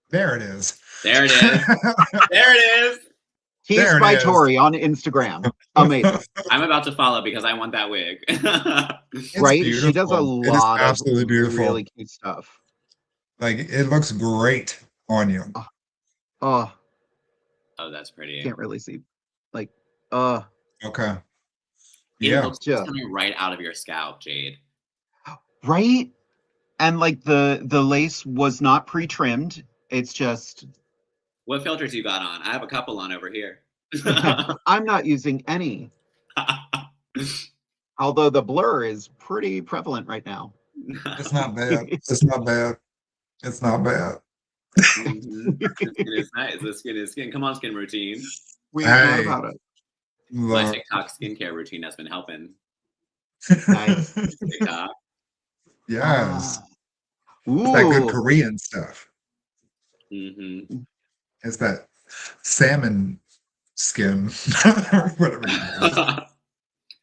There it is. There it is. There it is. Teased by Tori on Instagram. Amazing. I'm about to follow because I want that wig. Right? Beautiful. She does a lot of really cute stuff. Like, it looks great on you. Oh, that's pretty. Can't really see. Like, okay. It looks just coming right out of your scalp, Jade. Right? And like the lace was not pre-trimmed. It's just. What filters you got on? I have a couple on over here. I'm not using any. Although the blur is pretty prevalent right now. It's not bad. It's not bad. It's not bad. The skin is nice. The skin is skin. Come on, skin routine. We thought about it. My TikTok skincare routine has been helping. Nice. TikTok. Yes. It's that good Korean stuff. Mm-hmm. It's that salmon skin. Whatever.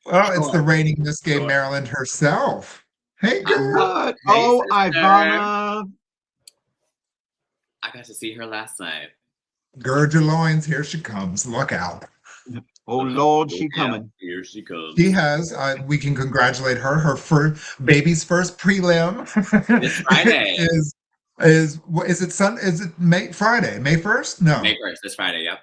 Well, it's the reigning Miss Gay Maryland herself. Hey, girl. Oh, Ivana. I got to see her last night. Gird your loins. Here she comes. Look out. Oh, Lord, she coming. Here she comes. She has, we can congratulate her. Her baby's first prelim. This Friday. Is it Friday? May 1st? No. May 1st, this Friday, yep.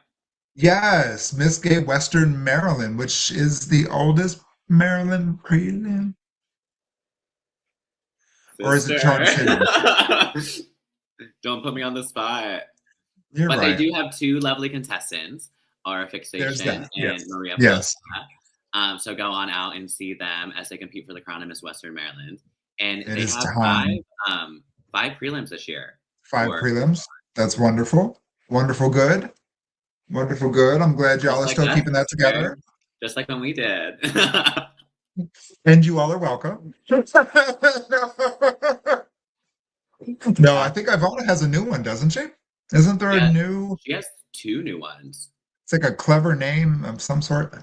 Yes, Miss Gay Western Maryland, which is the oldest Maryland prelim. Or is it Charm City? Don't put me on the spot. You're but right. They do have two lovely contestants, Aura Fixation and Maria. Yes. So go on out and see them as they compete for the crown of Miss Western Maryland. And they have five prelims this year. 5 prelims. That's wonderful. Wonderful good. Wonderful good. I'm glad y'all are still keeping that together. Just like when we did. And you all are welcome. No, I think Ivana has a new one, doesn't she? Isn't there a new? She has 2 new ones. It's like a clever name of some sort.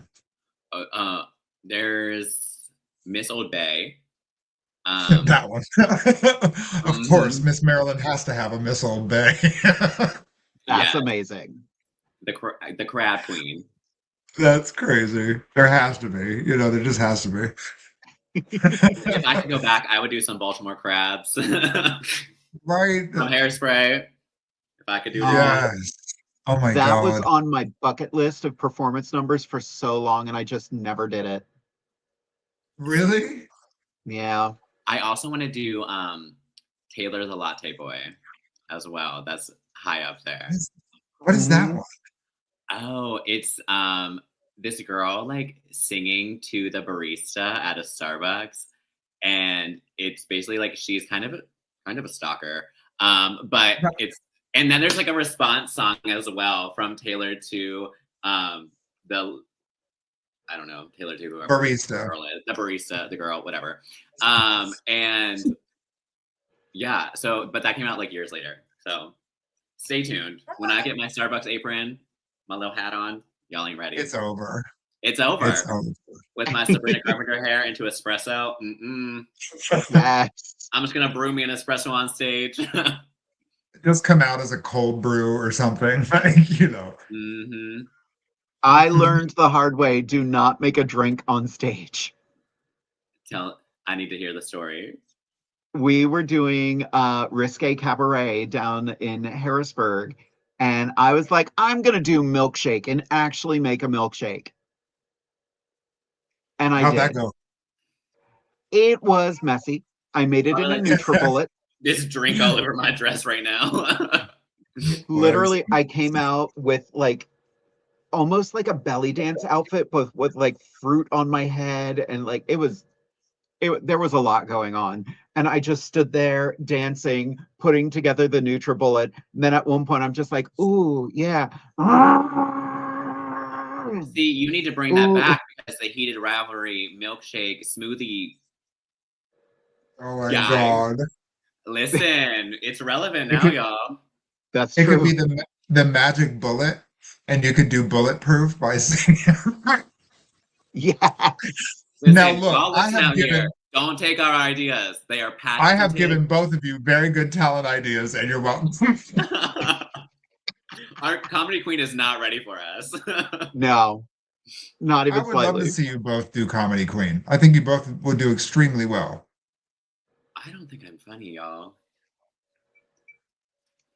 There's Miss Old Bay. That one. Of course, Miss Maryland has to have a Miss Old Bay. That's amazing. The Crab Queen. That's crazy. There has to be. You know, there just has to be. If I could go back, I would do some Baltimore crabs. Right. Some hairspray. If I could do that. Yes. Oh my God. That was on my bucket list of performance numbers for so long, and I just never did it. Really? Yeah. I also want to do Taylor the Latte Boy as well. That's high up there. What is that one? Oh, it's this girl like singing to the barista at a Starbucks, and it's basically like she's kind of a stalker. But it's, and then there's like a response song as well from Taylor to Taylor to whoever barista. The girl is, the barista, the girl, whatever. And yeah, so but that came out like years later. So stay tuned. When I get my Starbucks apron, my little hat on, y'all ain't ready. It's over. It's over. It's over. With my Sabrina Carpenter hair into espresso. Yes. I'm just gonna brew me an espresso on stage. Just come out as a cold brew or something, like, you know. I learned the hard way, do not make a drink on stage. I need to hear the story. We were doing Risque Cabaret down in Harrisburg, and I was like, I'm going to do milkshake and actually make a milkshake. And I How'd did. that go? It was messy. I made it in a NutriBullet. This drink all over my dress right now. Literally, I came out with like almost like a belly dance outfit, but with like fruit on my head, and like there was a lot going on. And I just stood there dancing, putting together the NutriBullet. And then at one point, I'm just like, ooh, yeah. See, you need to bring that back because the heated rivalry milkshake smoothie. Oh my God. Listen, it's relevant now, y'all. That's It true. could be the magic bullet, and you could do bulletproof by singing. Yeah. Listen, Now look, y'all I listen have out given. here. Don't take our ideas. They are patented. I have given both of you very good talent ideas, and you're welcome. Our comedy queen is not ready for us. No, not even I would slightly. love to see you both do Comedy Queen. I think you both would do extremely well. I don't think I'm funny, y'all.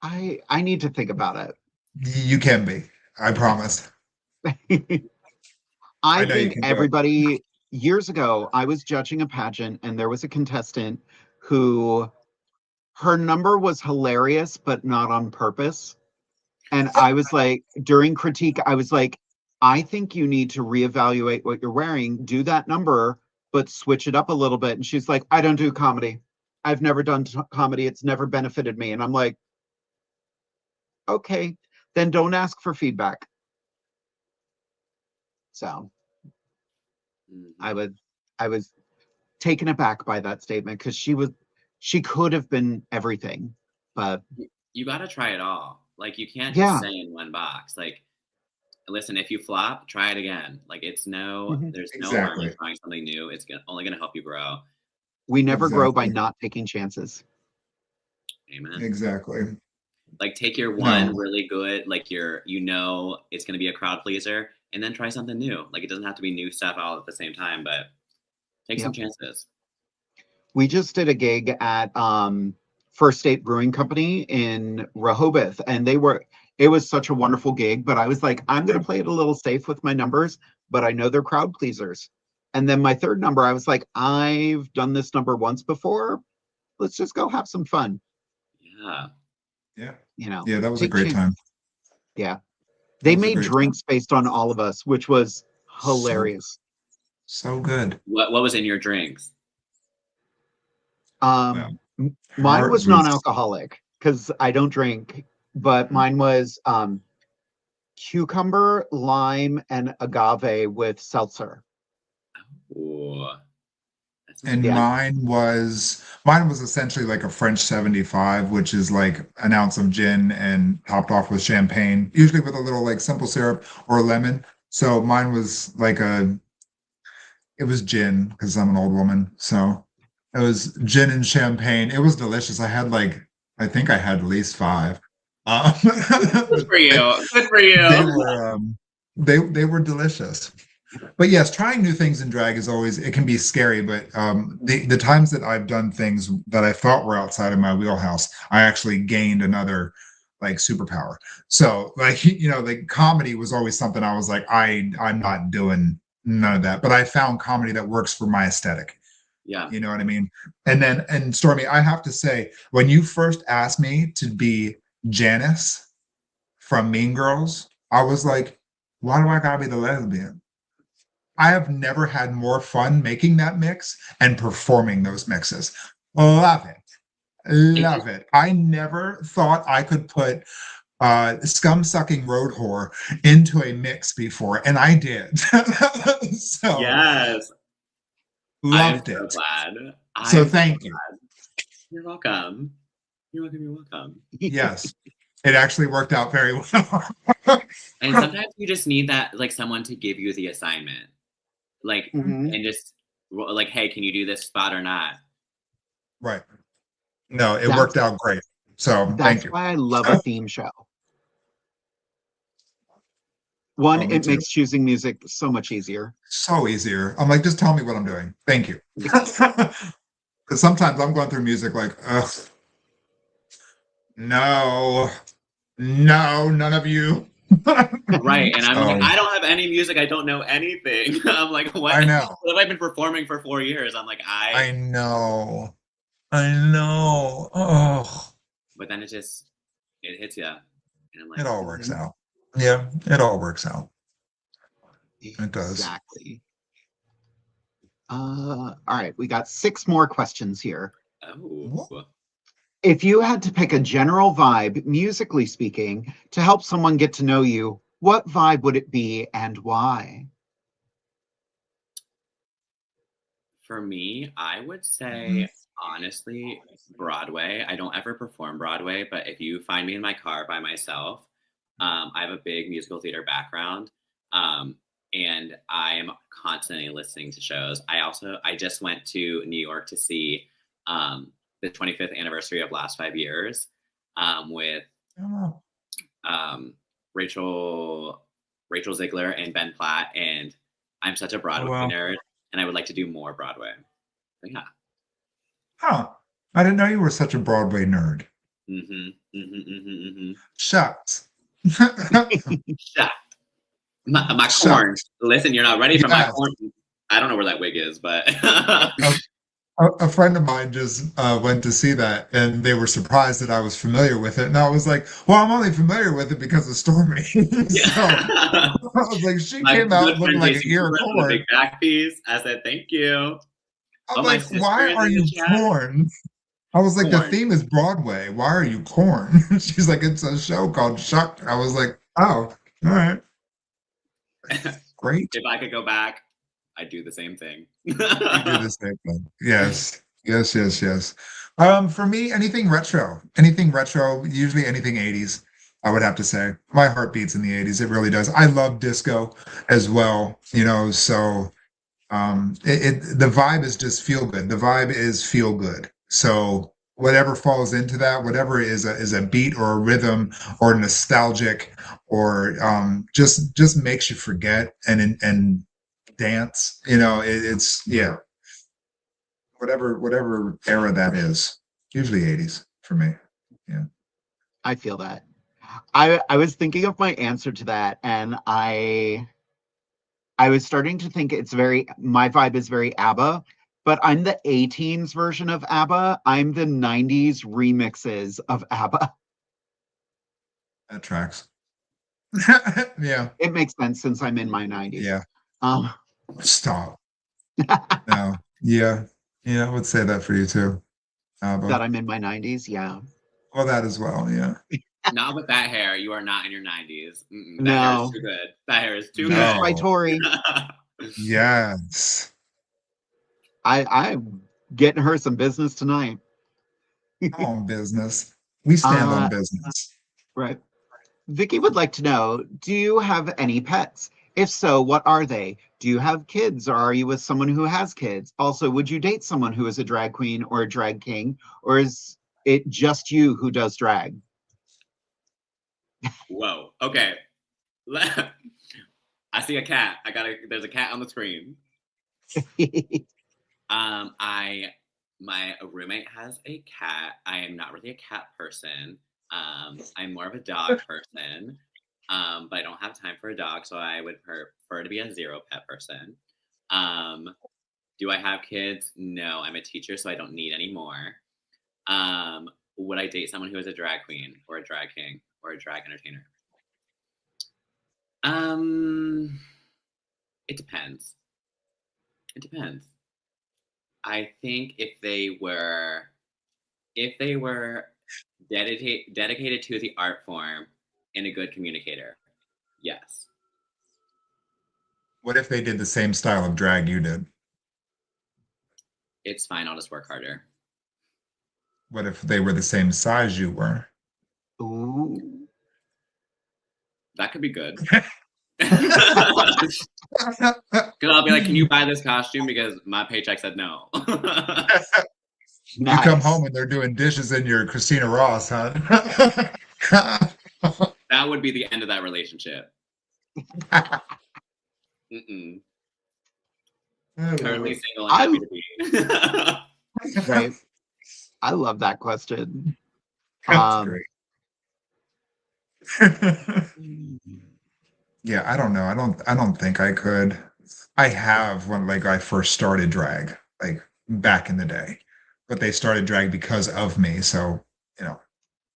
I need to think about it. You can be. I promise. I know you think can do it. everybody, years ago, I was judging a pageant and there was a contestant who her number was hilarious, but not on purpose. And I was like, during critique, I was like, I think you need to reevaluate what you're wearing, do that number, but switch it up a little bit. And she's like, I don't do comedy. I've never done comedy. It's never benefited me. And I'm like, okay, then don't ask for feedback. So I was taken aback by that statement because she could have been everything, but you got to try it all. Like, you can't Yeah. just stay in one box. Like, listen, if you flop, try it again. Like, there's no harm Exactly. in trying something new. It's only going to help you grow. we never grow by Exactly. not taking chances. Amen. Exactly. Like, take your one really good, like it's going to be a crowd pleaser, and then try something new. Like, it doesn't have to be new stuff all at the same time, but take some chances. We just did a gig at First State Brewing Company in Rehoboth, and it was such a wonderful gig, but I was like, I'm going to play it a little safe with my numbers, but I know they're crowd pleasers. And then my third number, I was like, I've done this number once before. Let's just go have some fun. Yeah. Yeah. Yeah, that was a great time. Yeah. They made drinks based on all of us, which was hilarious. So good. What was in your drinks? Mine was non-alcoholic because I don't drink, but mine was cucumber, lime, and agave with seltzer. Ooh. And mine was essentially like a French 75, which is like an ounce of gin and topped off with champagne, usually with a little like simple syrup or lemon. So mine was like it was gin because I'm an old woman. So it was gin and champagne. It was delicious. I think I had at least 5. Good for you. Good for you. They were delicious. But yes, trying new things in drag it can be scary, but the times that I've done things that I thought were outside of my wheelhouse, I actually gained another like superpower. So like, like comedy was always something I was like, I'm not doing none of that, but I found comedy that works for my aesthetic. Yeah. You know what I mean? And Stormy, I have to say, when you first asked me to be Janice from Mean Girls, I was like, why do I gotta be the lesbian? I have never had more fun making that mix and performing those mixes. Love it. Love it. I never thought I could put scum-sucking road whore into a mix before, and I did. So yes. loved it. So glad. So thank you. You're welcome. You're welcome. Yes. It actually worked out very well. And sometimes you just need that, like, someone to give you the assignment. Like, and just like, hey, can you do this spot or not? Right. No, it worked out great. So thank you. That's why I love a theme show. One, Oh, me it too. makes choosing music so much easier. So easier. I'm like, just tell me what I'm doing. Thank you. Because sometimes I'm going through music like, ugh, no, no, none of you. Right. And I'm like, So I don't have any music. I don't know anything. I'm like, what? I know. What have I been performing for 4 years? I'm like, I know. I know. Oh, but then it hits you. And I'm it like, all works out. Yeah, it all works out. It does. Exactly. All right, we got 6 more questions here. oh. If you had to pick a general vibe, musically speaking, to help someone get to know you, what vibe would it be and why? For me, I would say, honestly, Broadway. I don't ever perform Broadway, but if you find me in my car by myself, I have a big musical theater background, and I'm constantly listening to shows. I just went to New York to see the 25th anniversary of Last 5 Years with Oh, Rachel Ziegler and Ben Platt, and I'm such a Broadway wow. nerd, and I would like to do more Broadway. But yeah. Huh. I didn't know you were such a Broadway nerd. Shucks. Yeah. My Shucks. corn. Listen, you're not ready for my Yes. corn. I don't know where that wig is, but A friend of mine just went to see that, and they were surprised that I was familiar with it. And I was like, "Well, I'm only familiar with it because of Stormy." So I was like, "She my came out good looking friend like an Jason ear of Cooper with a corn." big back piece. I said, thank you. I'm Oh, my like, sister "Why is are in the you chat. corn?" I was like, "The Corn. theme is Broadway. Why are you corn?" She's like, "It's a show called Shuck." I was like, "Oh, all right, great." If I could go back, I'd do the same thing. You do the same thing. Yes. Yes, yes, yes. For me, anything retro. Anything retro, usually anything 80s, I would have to say. My heart beats in the 80s. It really does. I love disco as well, so the vibe is just feel good. The vibe is feel good. So whatever falls into that, whatever is a beat or a rhythm or nostalgic or just makes you forget and dance, it's yeah, whatever era that is. Usually 80s for me. Yeah. I feel that. I was thinking of my answer to that, and I was starting to think my vibe is very ABBA, but I'm the 18s version of ABBA. I'm the 90s remixes of ABBA. That tracks. Yeah. It makes sense since I'm in my 90s. Yeah. Um, Stop. No. Yeah. Yeah, I would say that for you too. that I'm in my 90s, yeah. Well, that as well, yeah. Not with that hair. You are not in your 90s. That hair No. is too good. That hair is too Beats by No. Tori. Yes. I'm getting her some business tonight. On business. We stand on business. Right. Vicky would like to know, do you have any pets? If so, what are they? Do you have kids, or are you with someone who has kids? Also, would you date someone who is a drag queen or a drag king, or is it just you who does drag? Whoa. Okay. I see a cat. There's a cat on the screen. My roommate has a cat. I am not really a cat person. I'm more of a dog person. But I don't have time for a dog, so I would prefer to be a 0 pet person. Do I have kids? No, I'm a teacher, so I don't need any more. Would I date someone who is a drag queen or a drag king or a drag entertainer? It depends. It depends. I think if they were dedicated to the art form and a good communicator, yes. What if they did the same style of drag you did? It's fine. I'll just work harder. What if they were the same size you were? Ooh. That could be good. Because I'll be like, can you buy this costume? Because my paycheck said no. You come home and they're doing dishes in your Christina Ross, huh? That would be the end of that relationship. Mm-mm. I Currently love single and happy to be. it. Right. I love that question. That's Um, great. Yeah, I don't know. I don't think I could. I have when like I first started drag, like back in the day. But they started drag because of me. So, you know,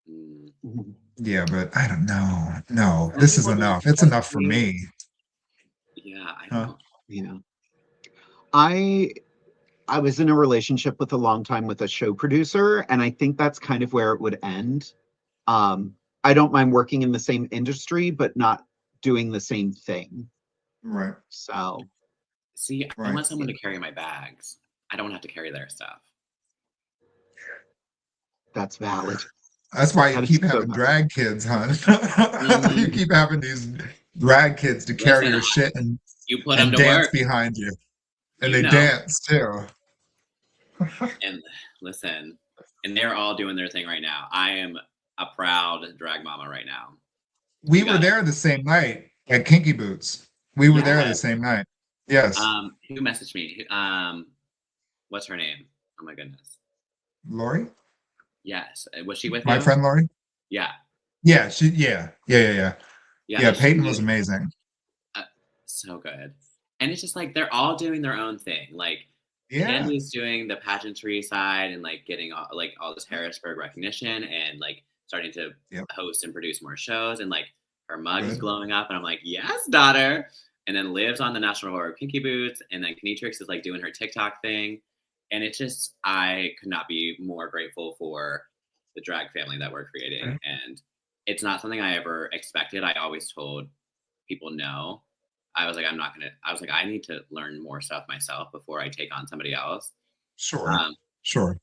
Mm. yeah, but I don't know. No, Some this is people don't enough. It's trust enough for me. me. Yeah, I Huh? don't. yeah. I was in a relationship with a long time with a show producer, and I think that's kind of where it would end. I don't mind working in the same industry, but not doing the same thing. Right, So See, I right. want someone to carry my bags. I don't have to carry their stuff. that's valid. That's why you That is keep so having valid. drag kids, hon. You Hmm. keep having these drag kids to carry Listen, your shit you put them and to dance work. behind you. And You they know. dance too. And listen, and they're all doing their thing right now. I am a proud drag mama right now. We You were got it. there the same night at Kinky Boots. We were there the Yes. same night. Yes. Who messaged me? What's her name? Oh my goodness. Lori? Yes. Was she with My you? friend Lori? Yeah. Yeah, yeah. Yeah. Yeah, And Peyton was she, amazing. uh, so good. And it's just like they're all doing their own thing. Like Yeah. Candy's doing the pageantry side and like getting all this Harrisburg recognition and like starting to Yep. host and produce more shows and like her mug is Good. glowing up and I'm like, yes, daughter. And then Liv's on the National Horror Pinky Boots and then Kanitrix is like doing her TikTok thing. And it's just I could not be more grateful for the drag family that we're creating. And it's not something I ever expected. I always told people no. I was like, I'm not gonna. I was like, I need to learn more stuff myself before I take on somebody else. Sure. Um, Sure.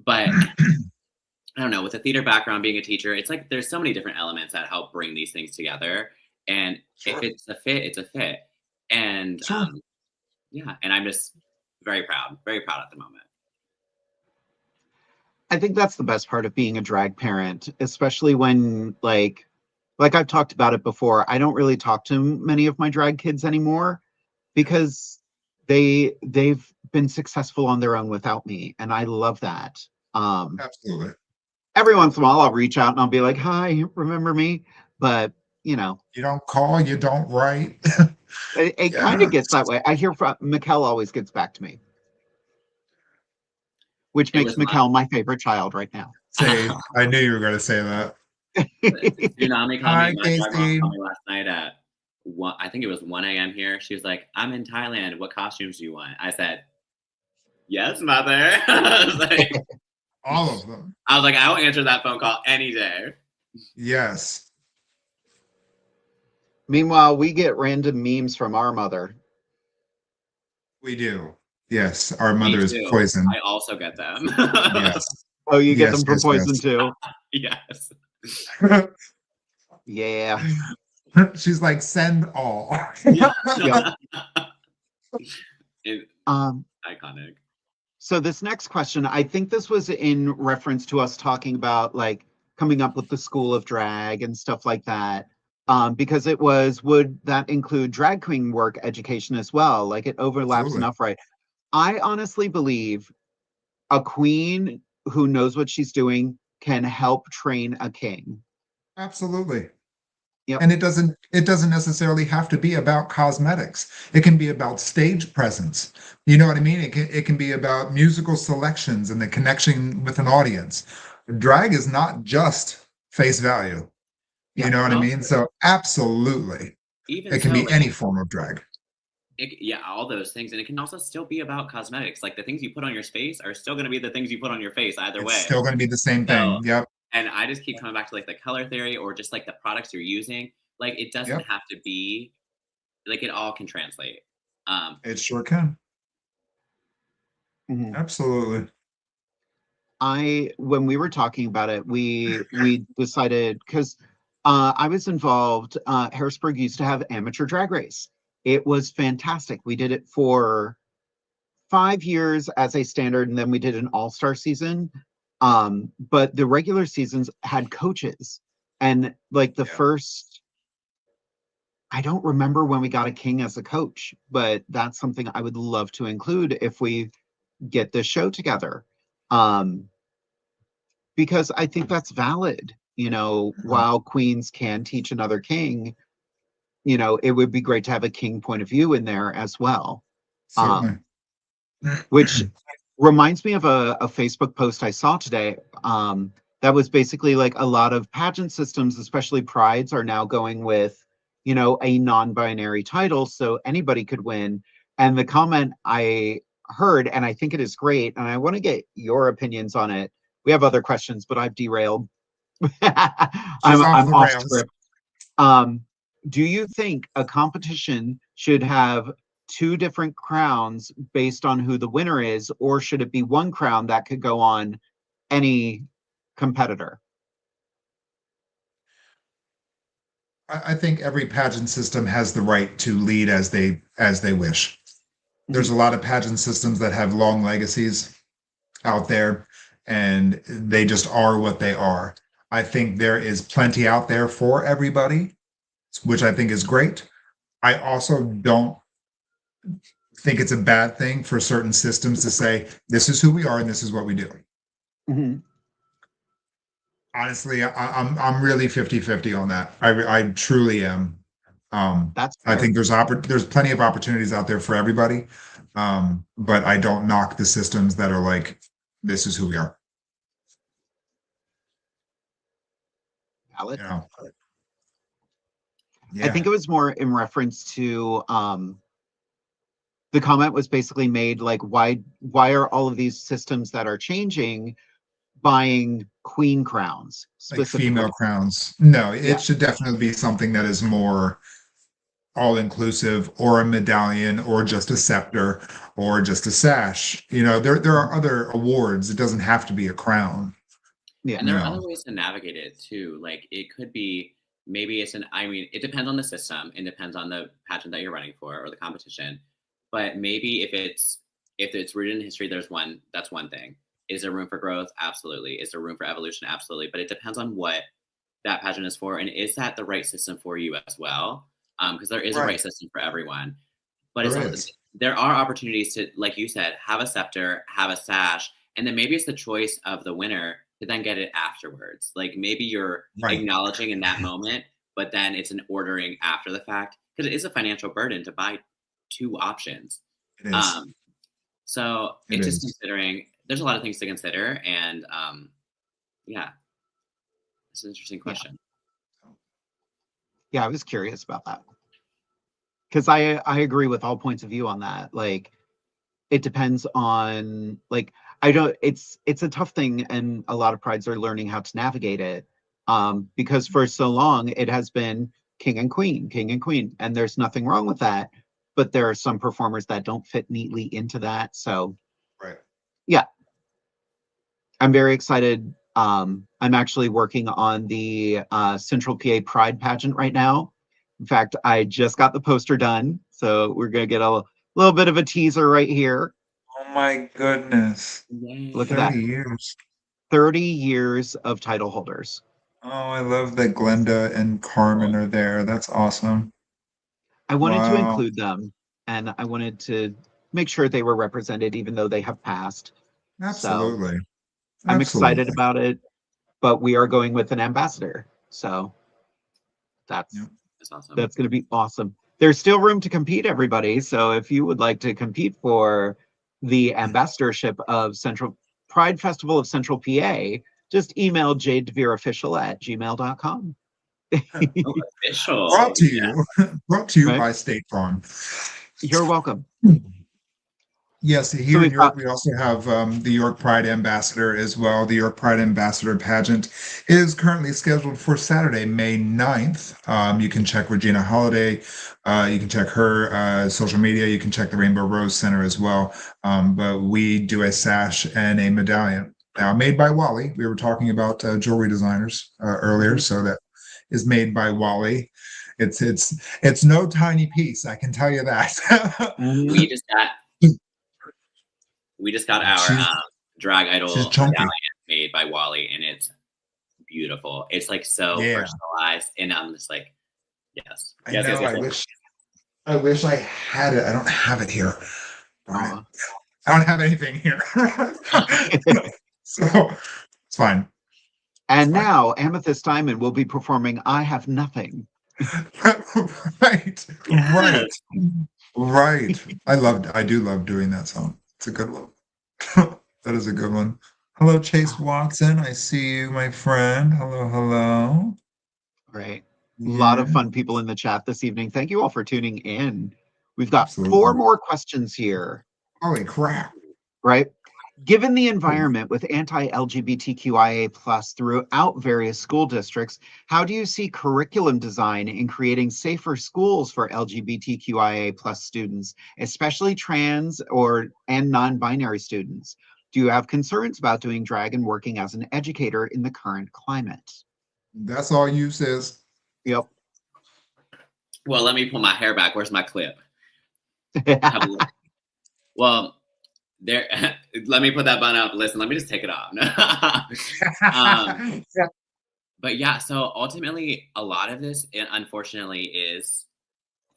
but I don't know. With a theater background, being a teacher, it's like there's so many different elements that help bring these things together. And if Sure. it's a fit, it's a fit. And Sure. yeah, and I'm just very proud at the moment. I think that's the best part of being a drag parent, especially when like I've talked about it before. I don't really talk to many of my drag kids anymore because they've been successful on their own without me, and I love that. Absolutely. Every once in a while, I'll reach out and I'll be like, "Hi, remember me?" But you know, You don't call, you don't write. it kind Yeah. of gets that way. I hear from Mikkel always gets back to me, which It makes was my Mikkel my favorite child right now. Say, I knew you were going to say that. Tsunami called me. Hi, My drag mom Casey. called me last night at I think it was 1 a.m. here. She was like, "I'm in Thailand. What costumes do you want?" I said, "Yes, mother." All of them. I was like, I will answer that phone call any day. Yes. Meanwhile, we get random memes from our mother. We do. Yes. Our Me mother is too. poison. I also get them. Yes. Oh, you get Yes, them from Poison yes. too? Yes. Yeah. She's like, send all. Yeah. Yep. Iconic. So this next question, I think this was in reference to us talking about like coming up with the school of drag and stuff like that. Because it was, would that include drag queen work education as well? Like it overlaps Absolutely. enough, right? I honestly believe a queen who knows what she's doing can help train a king. Absolutely. Yep. And it doesn't necessarily have to be about cosmetics. It can be about stage presence. You know what I mean? It can be about musical selections and the connection with an audience. Drag is not just face value. You Yeah. know what I Well, mean? So absolutely. even It can so, be like, any form of drag. yeah, all those things. And it can also still be about cosmetics. Like the things you put on your face are still going to be the things you put on your face either It's way. still going to be the same So, thing. Yep. and I just keep coming back to like the color theory or just like the products you're using. Like it doesn't Yep. have to be like it all can translate. It sure can. Mhm. Absolutely. When we were talking about it, we decided because I was involved. Harrisburg used to have amateur drag race. It was fantastic. We did it for 5 years as a standard, and then we did an all-star season. But the regular seasons had coaches, and like the Yeah. first, I don't remember when we got a king as a coach, but that's something I would love to include if we get this show together. Because I think that's valid. While queens can teach another king, it would be great to have a king point of view in there as well. Certainly. Which reminds me of a Facebook post I saw today. That was basically like a lot of pageant systems, especially prides, are now going with, a non-binary title so anybody could win. And the comment I heard, and I think it is great, and I want to get your opinions on it. We have other questions, but I've derailed. She's I'm the off rails. script. Do you think a competition should have two different crowns based on who the winner is, or should it be one crown that could go on any competitor? I think every pageant system has the right to lead as they wish. There's a lot of pageant systems that have long legacies out there, and they just are what they are. I think there is plenty out there for everybody, which I think is great. I also don't think it's a bad thing for certain systems to say, this is who we are and this is what we do. Mm-hmm. Honestly, I'm really 50-50 on that. I truly am. That's fair. I think there's plenty of opportunities out there for everybody. But I don't knock the systems that are like, this is who we are. Valid. Yeah. I think it was more in reference to the comment was basically made like, why are all of these systems that are changing buying queen crowns, like specifically female crowns? No, it Yeah. should definitely be something that is more all-inclusive, or a medallion, or just a scepter, or just a sash. There are other awards. It doesn't have to be a crown. Yeah. And there are other ways to navigate it too. Like it could be, maybe it depends on the system. It depends on the pageant that you're running for or the competition. But maybe if it's rooted in history, that's one thing. Is there room for growth? Absolutely. Is there room for evolution? Absolutely. But it depends on what that pageant is for. And is that the right system for you as well? Because there is a right system for everyone. But there are opportunities to, like you said, have a scepter, have a sash, and then maybe it's the choice of the winner to then get it afterwards. Like maybe you're acknowledging in that moment, but then it's an ordering after the fact, because it is a financial burden to buy two options. It is. So it's just considering, there's a lot of things to consider, and yeah, it's an interesting question. Yeah, I was curious about that. Because I agree with all points of view on that. Like, it depends on, like, it's a tough thing, and a lot of prides are learning how to navigate it. Because for so long it has been king and queen, and there's nothing wrong with that. But there are some performers that don't fit neatly into that. So yeah. I'm very excited. I'm actually working on the Central PA Pride pageant right now. In fact, I just got the poster done, so we're gonna get a little bit of a teaser right here. Oh my goodness! Look at that. 30 years. 30 years of title holders. Oh, I love that Glenda and Carmen are there. That's awesome. I wanted to include them, and I wanted to make sure they were represented, even though they have passed. Absolutely. So I'm excited about it, but we are going with an ambassador. So that's awesome. That's going to be awesome. There's still room to compete, everybody. So if you would like to compete for the ambassadorship of Central Pride Festival of Central PA, just email jadedevereofficial@gmail.com. Official. Brought to you by State Farm. You're welcome. Yes, here in York, we also have the York Pride Ambassador as well. The York Pride Ambassador pageant is currently scheduled for Saturday, May 9th. You can check Regina Holiday. You can check her social media. You can check the Rainbow Rose Center as well. But we do a sash and a medallion. Now, made by Wally. We were talking about jewelry designers earlier, so that is made by Wally. It's no tiny piece, I can tell you that. We just got our drag idol medallion made by Wally, and it's beautiful. It's like so personalized, and I'm just like, Yes. I Yes, know. yes, yes, I yes. wish I had it. I don't have it here. Darn Aw. it. I don't have anything here. So it's fine. It's And fine. now Amethyst Diamond will be performing I Have Nothing. Right. Right. Yes. Right. I do love doing that song. It's a good one. That is a good one. Hello, Chase Watson. I see you, my friend. Hello, hello. Right. A lot of Yeah, fun people in the chat this evening. Thank you all for tuning in. We've got 4 absolutely. more questions here, Holy crap. right? Given the environment with anti-LGBTQIA plus throughout various school districts, how do you see curriculum design in creating safer schools for LGBTQIA plus students, especially trans and non-binary students? Do you have concerns about doing drag and working as an educator in the current climate? That's all you, sis. Yep. Well, let me pull my hair back. Where's my clip? Have a look. Well, there. Let me put that bun up. Listen, let me just take it off. um, Yeah. but yeah, so ultimately, a lot of this, unfortunately,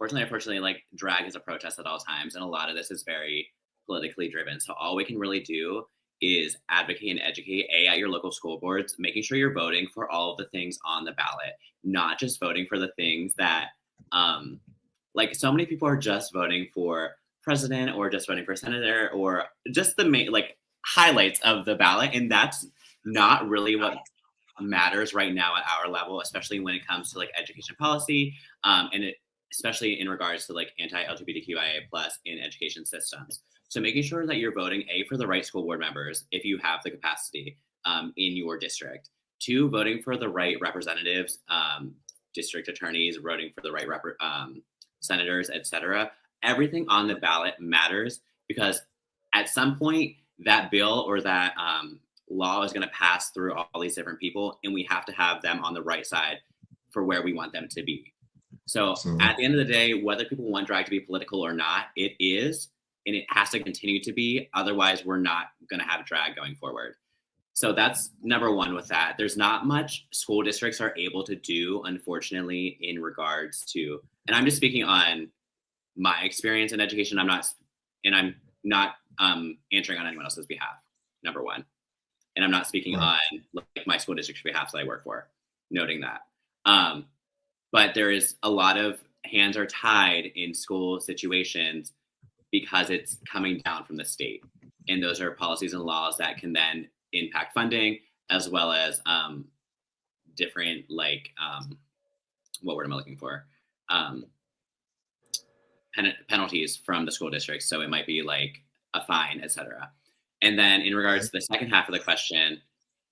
unfortunately, like drag is a protest at all times, and a lot of this is very politically driven. So all we can really do is advocate and educate at your local school boards, making sure you're voting for all of the things on the ballot, not just voting for the things that, like so many people are just voting for president or just voting for senator or just the main like highlights of the ballot, and that's not really what matters right now at our level, especially when it comes to like education policy, and it especially in regards to like anti-LGBTQIA plus in education systems. So making sure that you're voting for the right school board members if you have the capacity in your district. 2, voting for the right representatives, district attorneys, voting for the right senators, etc. Everything on the ballot matters because at some point that bill or that law is going to pass through all these different people, and we have to have them on the right side for where we want them to be. So Absolutely. at the end of the day, whether people want drag to be political or not, it is, and it has to continue to be. Otherwise, we're not going to have drag going forward. So that's number one with that. There's not much school districts are able to do, unfortunately, in regards to, and I'm just speaking on my experience in education. I'm not answering on anyone else's behalf, number one. And I'm not speaking Right. on like my school district's behalf that I work for, noting that. But there is a lot of hands are tied in school situations because it's coming down from the state. And those are policies and laws that can then impact funding as well as different like, what word am I looking for? Penalties from the school district. So it might be like a fine, etc. And then in regards to the second half of the question,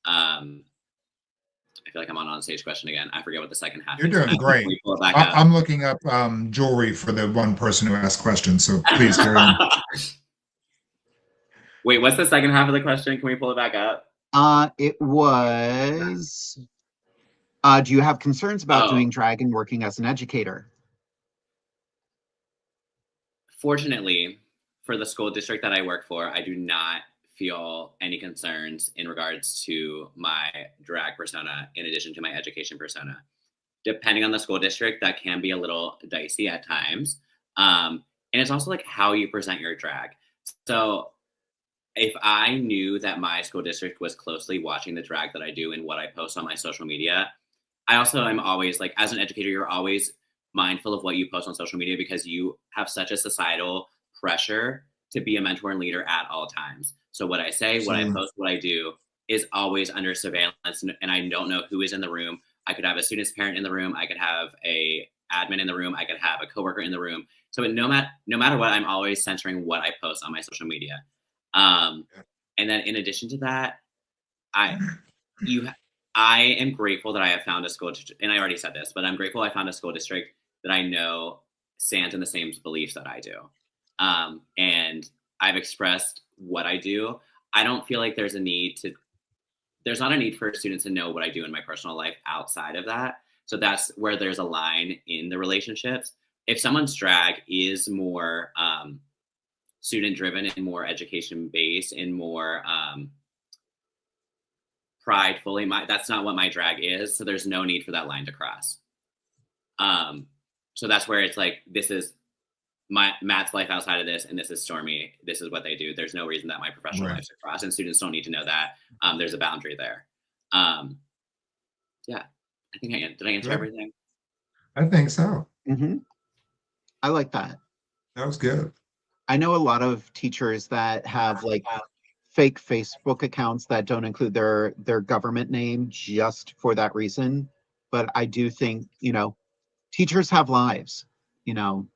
I feel like I'm on stage question again. I forget what the second half You're is. doing Can great. we pull it back up? I'm looking up jewelry for the one person who asked questions, so please carry on. Wait, what's the second half of the question? Can we pull it back up? It was, do you have concerns about doing drag and working as an educator? Fortunately, for the school district that I work for, I do not feel any concerns in regards to my drag persona in addition to my education persona. Depending on the school district, that can be a little dicey at times. And it's also like how you present your drag. So if I knew that my school district was closely watching the drag that I do and what I post on my social media, I also am always like, as an educator, you're always mindful of what you post on social media because you have such a societal pressure to be a mentor and leader at all times. So what I say, what I post, what I do is always under surveillance, and I don't know who is in the room. I could have a student's parent in the room. I could have a admin in the room. I could have a coworker in the room. So no matter what, I'm always censoring what I post on my social media. And then in addition to that, I am grateful that I have found a school district, and I already said this, but I'm grateful I found a school district that I know stands in the same beliefs that I do. And I've expressed what I do. I don't feel like there's not a need for students to know what I do in my personal life outside of that. So that's where there's a line in the relationships. If someone's drag is more student driven and more education based and more pridefully, that's not what my drag is. So there's no need for that line to cross. So that's where it's like, this is Matt's life outside of this, and this is Stormy. This is what they do. There's no reason that my professional life's across, and students don't need to know that. There's a boundary there. Yeah, I think did I answer everything? I think so. Mm-hmm. I like that. That was good. I know a lot of teachers that have like fake Facebook accounts that don't include their government name just for that reason. But I do think, you know, teachers have lives, you know.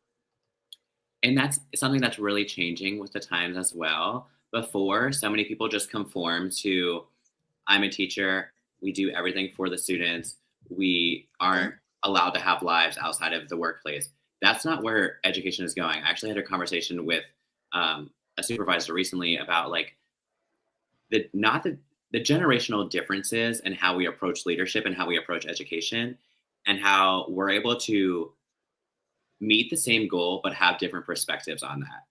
And that's something that's really changing with the times as well. Before, so many people just conform to, I'm a teacher, we do everything for the students, we aren't allowed to have lives outside of the workplace. That's not where education is going. I actually had a conversation with a supervisor recently about like the generational differences in how we approach leadership and how we approach education, and how we're able to meet the same goal but have different perspectives on that.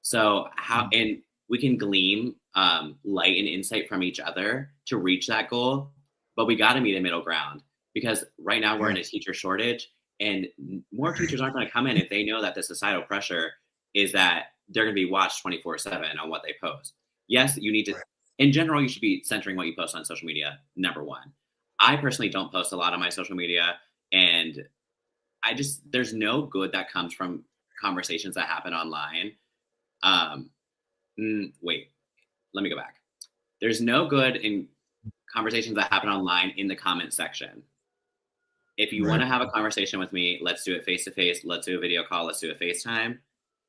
So and we can glean light and insight from each other to reach that goal, but we got to meet a middle ground, because right now we're in a teacher shortage, and more teachers aren't going to come in if they know that the societal pressure is that they're going to be watched 24/7 on what they post. Yes, you need to, in general, you should be centering what you post on social media, number one. I personally don't post a lot on my social media, and there's no good that comes from conversations that happen online. Wait, let me go back. There's no good in conversations that happen online in the comment section. If you want to have a conversation with me, let's do it face to face. Let's do a video call. Let's do a FaceTime.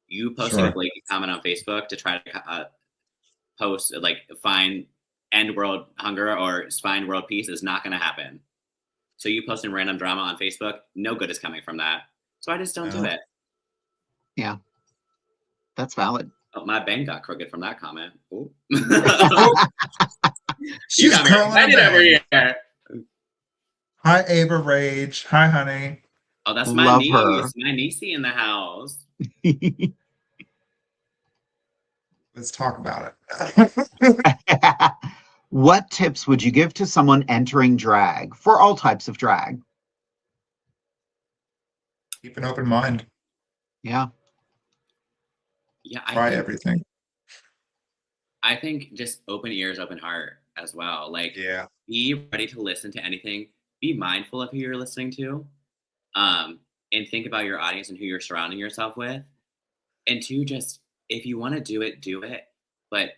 You posting a blatant comment on Facebook to try to post, like, find end world hunger or find world peace is not going to happen. So you posting random drama on Facebook, no good is coming from that. So I just don't do it. Yeah, that's valid. Oh, my bang got crooked from that comment. She's excited over here. Hi, Ava Rage. Hi, honey. Oh, that's my niece. My niecey in the house. Let's talk about it. What tips would you give to someone entering drag, for all types of drag? Keep an open mind. Yeah. Yeah. Try everything. I think just open ears, open heart as well. Like, be ready to listen to anything. Be mindful of who you're listening to, and think about your audience and who you're surrounding yourself with. And two, just, if you want to do it, but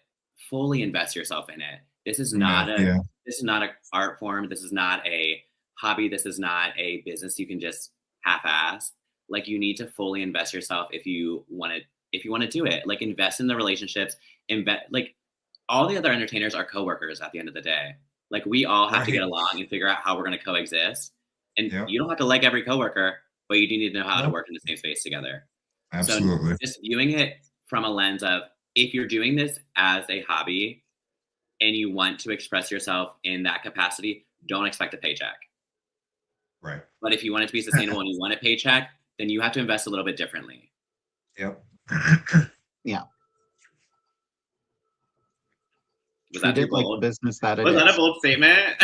fully invest yourself in it. This is not this is not an art form. This is not a hobby. This is not a business you can just half-ass. Like, you need to fully invest yourself if you want to do it. Like, invest in the relationships. Like, all the other entertainers are coworkers at the end of the day. Like, we all have to get along and figure out how we're going to coexist. And you don't have to like every coworker, but you do need to know how to work in the same space together. Absolutely. So just viewing it from a lens of, if you're doing this as a hobby and you want to express yourself in that capacity, don't expect a paycheck. Right. But if you want it to be sustainable and you want a paycheck, then you have to invest a little bit differently. Yep. Yeah. Was that too bold? Like the business that it was is. That a bold statement?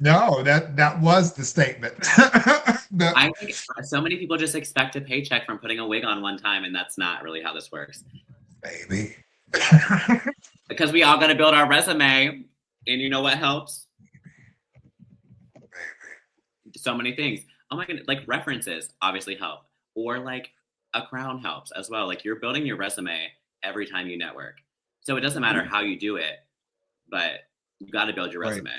No, that was the statement. I think so many people just expect a paycheck from putting a wig on one time, and that's not really how this works. Baby. Because we all got to build our resume, and you know what helps? Baby. So many things. Oh my goodness, like references obviously help, or like a crown helps as well. Like, you're building your resume every time you network. So it doesn't matter how you do it, but you got to build your resume.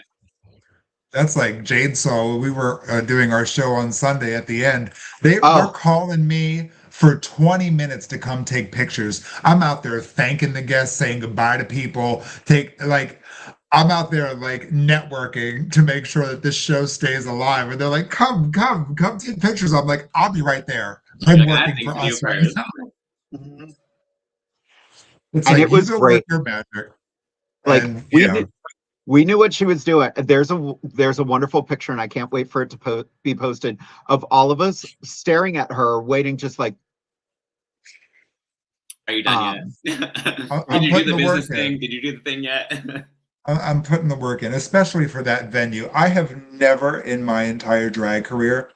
That's like Jade saw. We were doing our show on Sunday at the end. They were calling me for 20 minutes to come take pictures. I'm out there thanking the guests, saying goodbye to people. I'm out there like networking to make sure that this show stays alive. And they're like, come take pictures. I'm like, I'll be right there. I'm working for us right now. It's and like, it was great. Your magic. Like, and, we knew what she was doing. There's a wonderful picture, and I can't wait for it to be posted, of all of us staring at her, waiting, just like. Are you done yet? Did you do the business thing? Did you do the thing yet? I'm putting the work in, especially for that venue. I have never in my entire drag career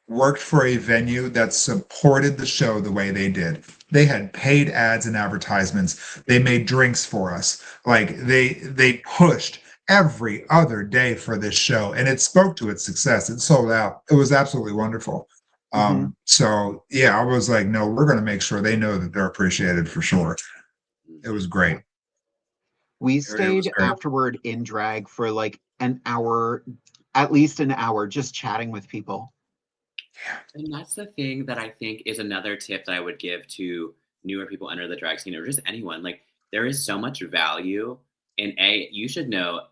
worked for a venue that supported the show the way they did. They had paid ads and advertisements. They made drinks for us. Like they pushed every other day for this show, and it spoke to its success. It sold out. It was absolutely wonderful. Mm-hmm. So yeah, I was like, no, we're going to make sure they know that they're appreciated for sure. It was great. We stayed afterward in drag for like an hour, at least an hour, just chatting with people. And that's the thing that I think is another tip that I would give to newer people enter the drag scene, or just anyone. Like, there is so much value in you should know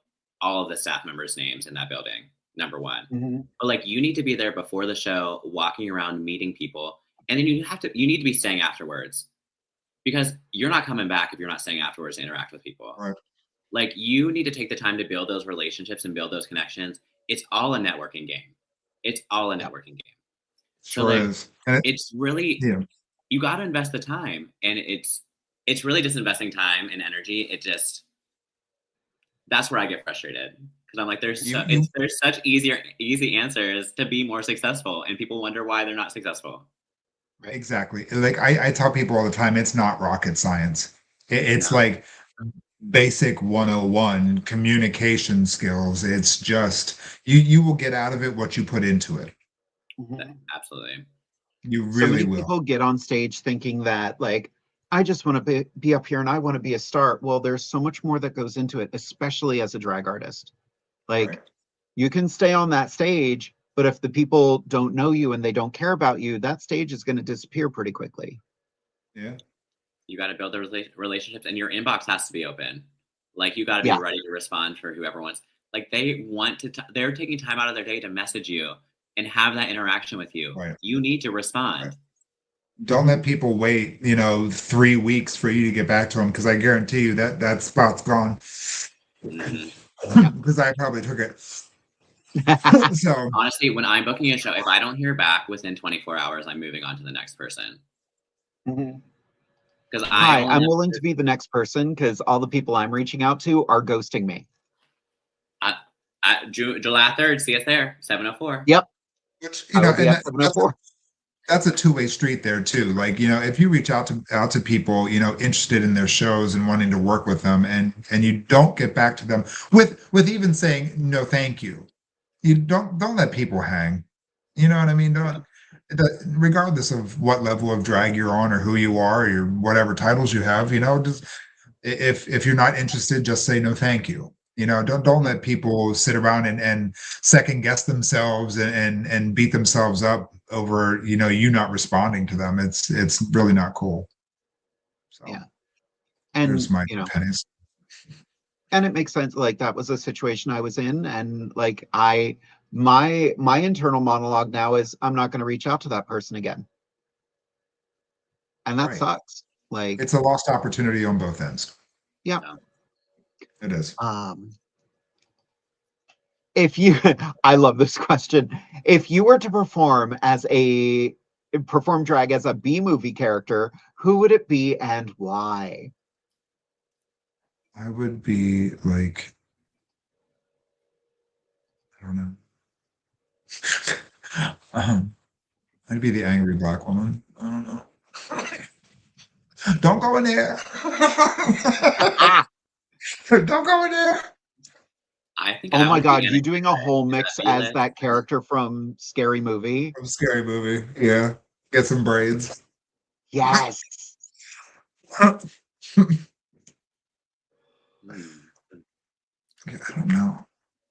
all of the staff members' names in that building, number one. Mm-hmm. But like, you need to be there before the show, walking around, meeting people, and then you need to be staying afterwards, because you're not coming back if you're not staying afterwards to interact with people. Right. Like, you need to take the time to build those relationships and build those connections. It's all a networking game. It's all a networking game. So Sure like, is. And it's really, you got to invest the time, and it's really just investing time and energy. That's where I get frustrated, because I'm like, there's such easy answers to be more successful, and people wonder why they're not successful. Exactly. Like I tell people all the time, it's not rocket science. It's like basic 101 communication skills. It's just you will get out of it what you put into it. Mm-hmm. Absolutely. You really so many will. People get on stage thinking that, like, I just want to be up here and I want to be a star. Well, there's so much more that goes into it, especially as a drag artist. Like, you can stay on that stage, but if the people don't know you and they don't care about you, that stage is going to disappear pretty quickly. Yeah. You got to build the relationships, and your inbox has to be open. Like, you got to be ready to respond for whoever wants. Like, they're taking time out of their day to message you and have that interaction with you. Right. You need to respond. Right. Don't let people wait, 3 weeks for you to get back to them, because I guarantee you that spot's gone. Because I probably took it. So honestly, when I'm booking a show, if I don't hear back within 24 hours, I'm moving on to the next person. Mm-hmm. Because I'm willing to be the next person, because all the people I'm reaching out to are ghosting me. July 3rd, see us there, 704. Yep. Which, that's a two-way street there too. Like, if you reach out to people, interested in their shows and wanting to work with them, and you don't get back to them with even saying no, thank you. You don't let people hang. You know what I mean? Regardless of what level of drag you're on or who you are or whatever titles you have, just if you're not interested, just say no, thank you. Don't let people sit around and second guess themselves and beat themselves up over you not responding to them. It's really not cool. So and there's my pennies. And it makes sense. Like, that was a situation I was in, and like my internal monologue now is, I'm not going to reach out to that person again, and that sucks. Like, it's a lost opportunity on both ends. Yeah. It is. If you, I love this question. If you were to perform drag as a B-movie character, who would it be and why? I would be like, I don't know. I'd be the angry black woman. I don't know. Don't go in there. Don't go in there. I think. Oh my God, you doing a whole mix as that character from Scary Movie? From Scary Movie, yeah. Get some braids. Yes. I don't know.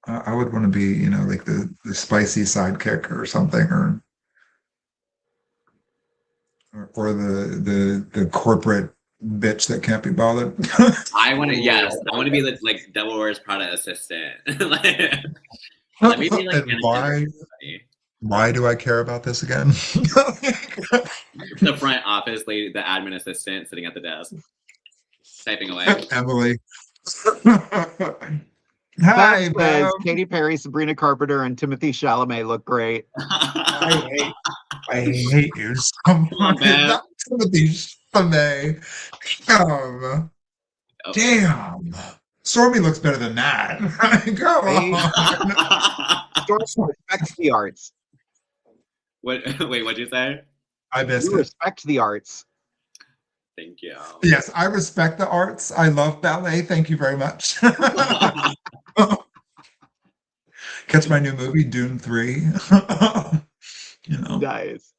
I would want to be, like the spicy sidekick or something, or the corporate bitch that can't be bothered. I want to be the like Devil Wears Prada assistant. Let me be like, why do I care about this again? The front office lady, the admin assistant sitting at the desk, typing away. Emily. Hi, Katy Perry, Sabrina Carpenter, and Timothy Chalamet look great. I hate you so much. Not Timothy Chalamet. Damn. Stormy looks better than that. Go on. Stormy respects the arts. What? Wait, what'd you say? I missed You it. respect the arts. Thank you. Yes, I respect the arts. I love ballet. Thank you very much. Catch my new movie, Dune 3. You know, Nice.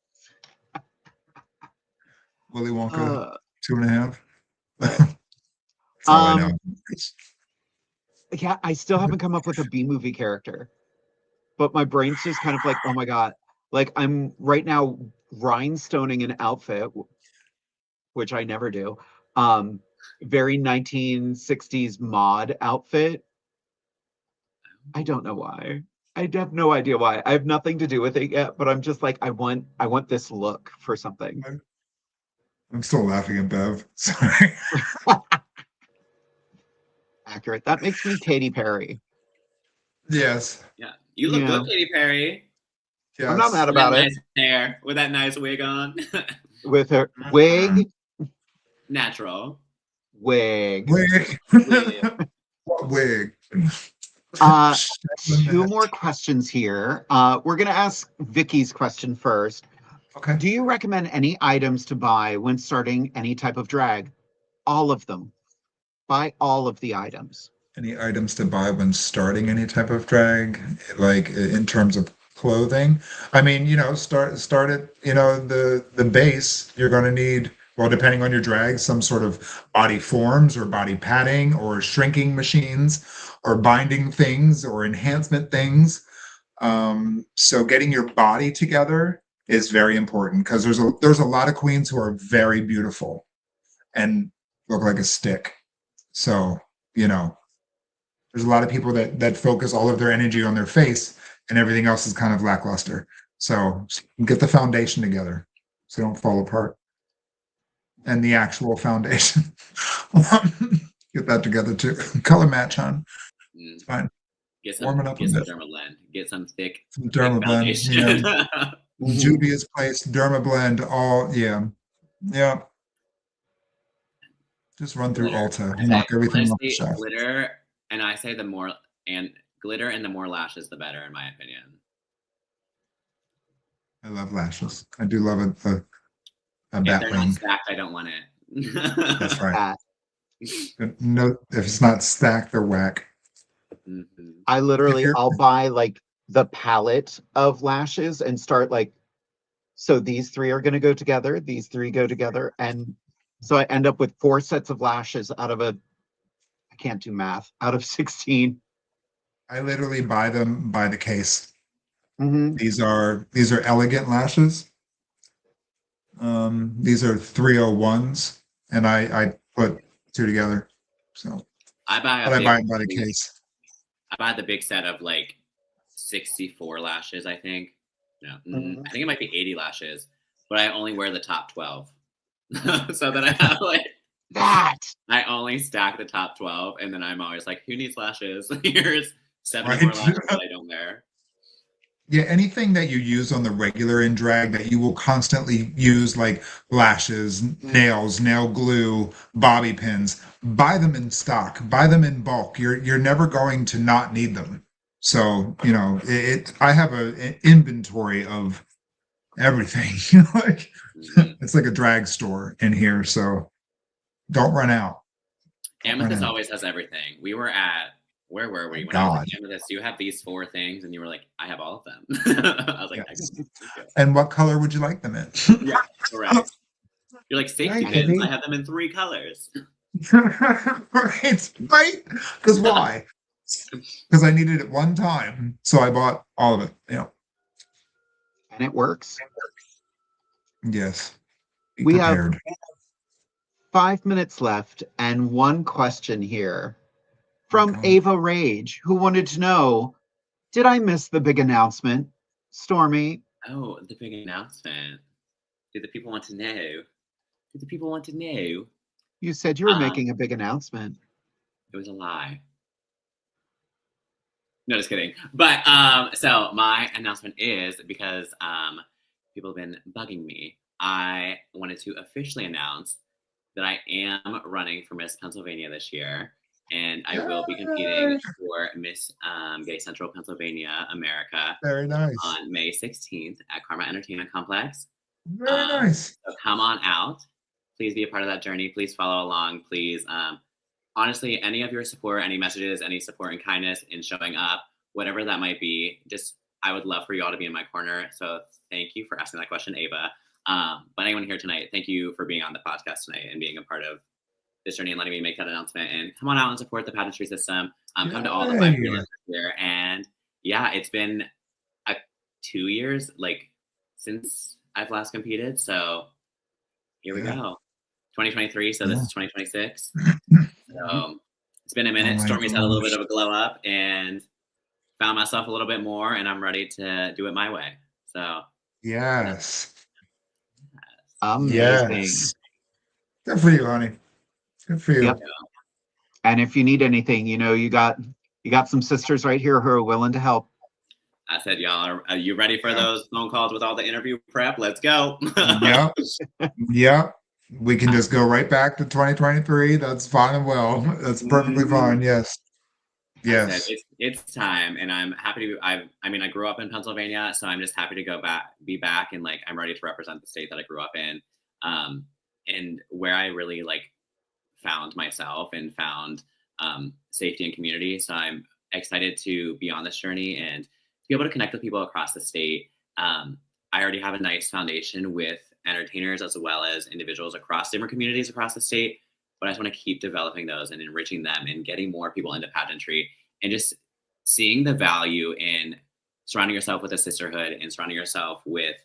Willy Wonka Uh, 2.5. right. That's all I know. Um, yeah, I still haven't come up with a B movie character, but my brain's just kind of like, oh my God. Like I'm right now rhinestoning an outfit, which I never do. Um, Very 1960s mod outfit. I don't know why. I have no idea why. I have nothing to do with it yet, but I'm just like, I want this look for something. I'm still laughing at Bev. Sorry. Accurate. That makes me Katy Perry. Yes. Yeah, you look Yeah. good, Katy Perry. I'm not Yes. mad With that about it. nice hair, with that nice wig on. With her wig, Natural. wig. Wig. Wig. What wig? Uh, Two more questions here. We're gonna ask Vicky's question first. Okay. Do you recommend any items to buy when starting any type of drag? All of them. Buy all of the items. Any items to buy when starting any type of drag, like in terms of clothing? I mean, start at, the base. You're going to need, well, depending on your drag, some sort of body forms or body padding or shrinking machines or binding things or enhancement things. So getting your body together is very important because there's a lot of queens who are very beautiful and look like a stick. So, there's a lot of people that focus all of their energy on their face and everything else is kind of lackluster. So get the foundation together so they don't fall apart. And the actual foundation. Get that together too. Color match, hon. Mm. It's fine. Get Warm it some up a get some bit. Dermablend. Get some thick Some Dermablend, foundation. Juvia's Place, Dermablend, all, yeah. Yeah. Just run through Glitter. Ulta, I knock say, everything off the honestly, shelf. glitter, and I say the more and glitter and the more lashes, the better, in my opinion. I love lashes. I do love a If they're not batwing. stacked, I don't want it. That's right. That. No, if it's not stacked, they're whack. Mhm. I'll buy like the palette of lashes and start like, so these three are going to go together, these three go together. And so I end up with 4 sets of lashes out of I can't do math, out of 16. I literally buy them by the case. Mm-hmm. These are elegant lashes. These are 301s, and I put 2 together. So, I buy but I buy them by the case. I buy the big set of like 64 lashes, I think. No, I think it might be 80 lashes, but I only wear the top 12. So that I have like That. I only stack the top 12, and then I'm always like, who needs lashes? Here's 7 Right. more lashes that I don't wear. Yeah, anything that you use on the regular in drag that you will constantly use, like lashes, nails, nail glue, bobby pins, buy them in stock, buy them in bulk. You're never going to not need them. So, I have an inventory of everything. Like Mhm. it's like a drag store in here, so don't run out. Don't run Amethyst out. always has everything. We were at where were we? My When I was God. at Amethyst, you have these 4 things, and you were like, I have all of them. I was like, Yes. thank you. And what color would you like them in? Yeah, correct. You're like safety Right, pins. baby. I have them in 3 colors. Right? Because why? Because I needed it one time, so I bought all of it. Yeah. And it works. Yes. Be We have prepared. 5 minutes left and one question here from God. Ava Rage, who wanted to know, did I miss the big announcement? Stormy, Oh, the big announcement. Do the people want to know? Do the people want to know? you said you were Um, making a big announcement. It was a lie. No, just kidding. But so my announcement is because people have been bugging me. I wanted to officially announce that I am running for Miss Pennsylvania this year. and I will be competing for Miss Gay Central Pennsylvania America Very nice. on May 16th at Karma Entertainment Complex. Very nice. So come on out. Please be a part of that journey. Please follow along. Please, honestly, any of your support, any messages, any support and kindness in showing up, whatever that might be, just I would love for you all to be in my corner. So thank you for asking that question, Ava. But anyone here tonight, thank you for being on the podcast tonight and being a part of this journey and letting me make that announcement. And come on out and support the pageantry system. Come to all the 5 prelims here. And yeah, it's been 2 years since I've last competed. So here we go. 2023. So this is 2026. So it's been a minute. Stormy's had a little bit of a glow up and found myself a little bit more, and I'm ready to do it my way. So Yes. Yes. Good for you, honey. Good for you. Yep. And if you need anything, you got some sisters right here who are willing to help. I said, y'all, are you ready for those phone calls with all the interview prep? Let's go. Yep. Yep. We can just go right back to 2023. That's fine and well. That's perfectly fine. Yes. Yes. It's time, and I'm happy to. I grew up in Pennsylvania, so I'm just happy to be back, and I'm ready to represent the state that I grew up in, and where I really found myself and found safety and community. So I'm excited to be on this journey and be able to connect with people across the state. I already have a nice foundation with entertainers as well as individuals across different communities across the state, but I just want to keep developing those and enriching them and getting more people into pageantry and just seeing the value in surrounding yourself with a sisterhood and surrounding yourself with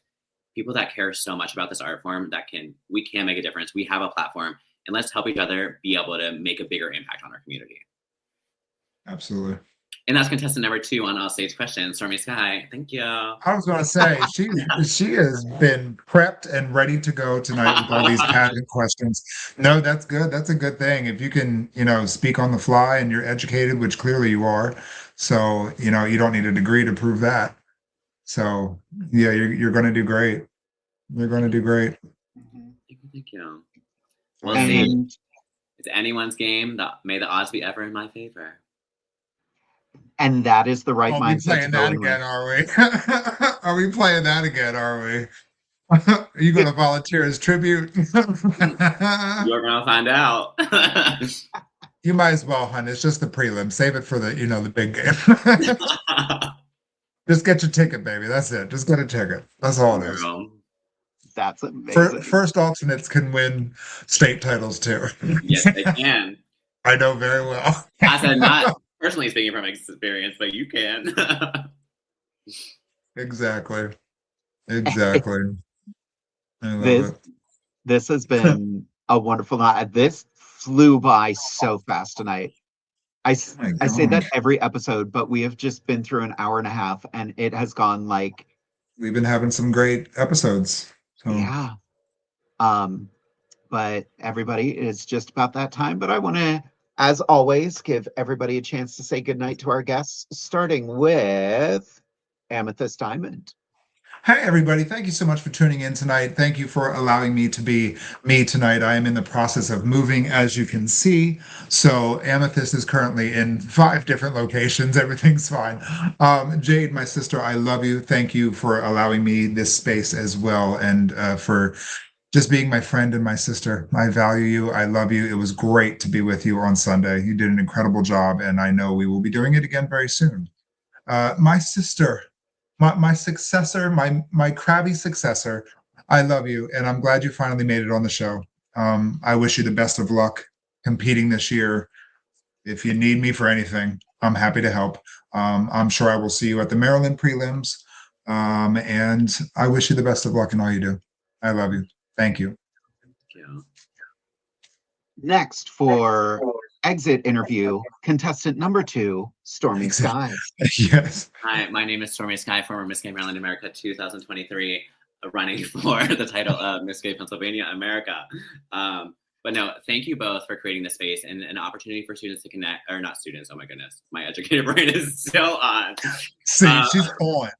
people that care so much about this art form that we can make a difference. We have a platform, and let's help each other be able to make a bigger impact on our community. Absolutely. And that's contestant number 2 on All Stage Questions, Stormy Skye. Thank you. I was going to say, she has been prepped and ready to go tonight with all these pageant questions. No, that's good. That's a good thing. If you can, speak on the fly and you're educated, which clearly you are. So, you don't need a degree to prove that. So, yeah, you're going to do great. You're going to do great. Thank you. Well, it's anyone's game. May the odds be ever in my favor. And that is the right mindset. Are we playing that again, are we? Are we playing that again, are we? Are you going to volunteer as tribute? You're going to find out. You might as well, hon. It's just the prelim. Save it for the big game. Just get your ticket, baby. That's it. Just get a ticket. That's all it is. That's amazing. First alternates can win state titles, too. Yes, they can. I know very well. I said not personally speaking from experience, but you can. Exactly. I love it. This has been a wonderful night. This flew by so fast tonight. I say that every episode, but we have just been through an hour and a half, and it has gone we've been having some great episodes. So. Yeah. But everybody, it's just about that time. But I want to, as always, give everybody a chance to say goodnight to our guests, starting with Amethyst Diamond. Hi, everybody. Thank you so much for tuning in tonight. Thank you for allowing me to be me tonight. I am in the process of moving, as you can see. So Amethyst is currently in 5 different locations. Everything's fine. Jade, my sister, I love you. Thank you for allowing me this space as well, and for just being my friend and my sister. I value you. I love you. It was great to be with you on Sunday. You did an incredible job, and I know we will be doing it again very soon. My sister, my successor, my crabby successor, I love you, and I'm glad you finally made it on the show. I wish you the best of luck competing this year. If you need me for anything, I'm happy to help. I'm sure I will see you at the Maryland prelims, and I wish you the best of luck in all you do. I love you. Thank you. Next for exit interview, contestant number 2, Stormy Skye. Yes. Hi, my name is Stormy Skye, former Miss Gay Maryland America 2023, running for the title of Miss Gay Pennsylvania America. But no, thank you both for creating this space and an opportunity for students to connect, or not students, oh my goodness, my educated brain is still on. See, she's on.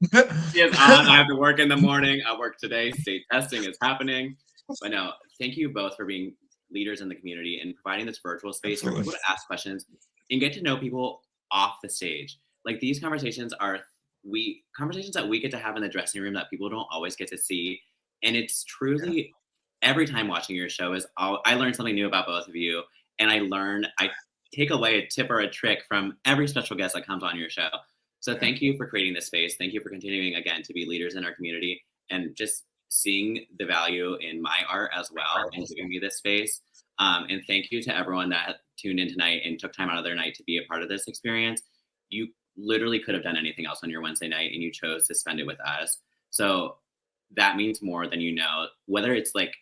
She is on. I have to work in the morning. I work today. State testing is happening. But no, thank you both for being leaders in the community and providing this virtual space for people to ask questions and get to know people off the stage. Like these conversations are conversations that we get to have in the dressing room that people don't always get to see. And it's truly every time watching your show I learn something new about both of you. And I take away a tip or a trick from every special guest that comes on your show. So thank you for creating this space. Thank you for continuing again to be leaders in our community and just seeing the value in my art as well and giving me this space. And thank you to everyone that tuned in tonight and took time out of their night to be a part of this experience. You literally could have done anything else on your Wednesday night and you chose to spend it with us. So that means more than you know, whether it's like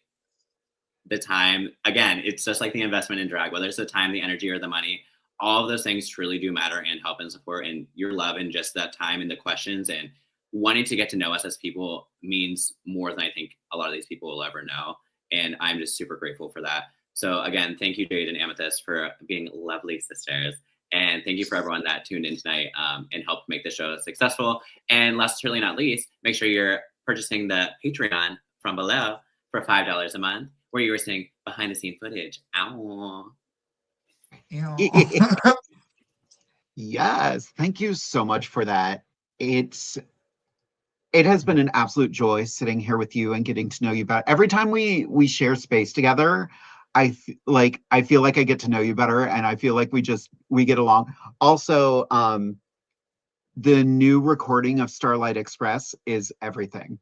the time, again, it's just like the investment in drag, whether it's the time, the energy, or the money, all of those things truly do matter and help and support. And your love and just that time and the questions and wanting to get to know us as people means more than I think a lot of these people will ever know. And I'm just super grateful for that. So again, thank you, Jade and Amethyst, for being lovely sisters. And thank you for everyone that tuned in tonight and helped make the show successful. And last, certainly not least, make sure you're purchasing the Patreon from below for $5 a month, where you were seeing behind the scene footage. Ow. Yes, thank you so much for that. It has been an absolute joy sitting here with you and getting to know you better. Every time we share space together, I feel like I get to know you better, and I feel like we get along. Also, the new recording of Starlight Express is everything.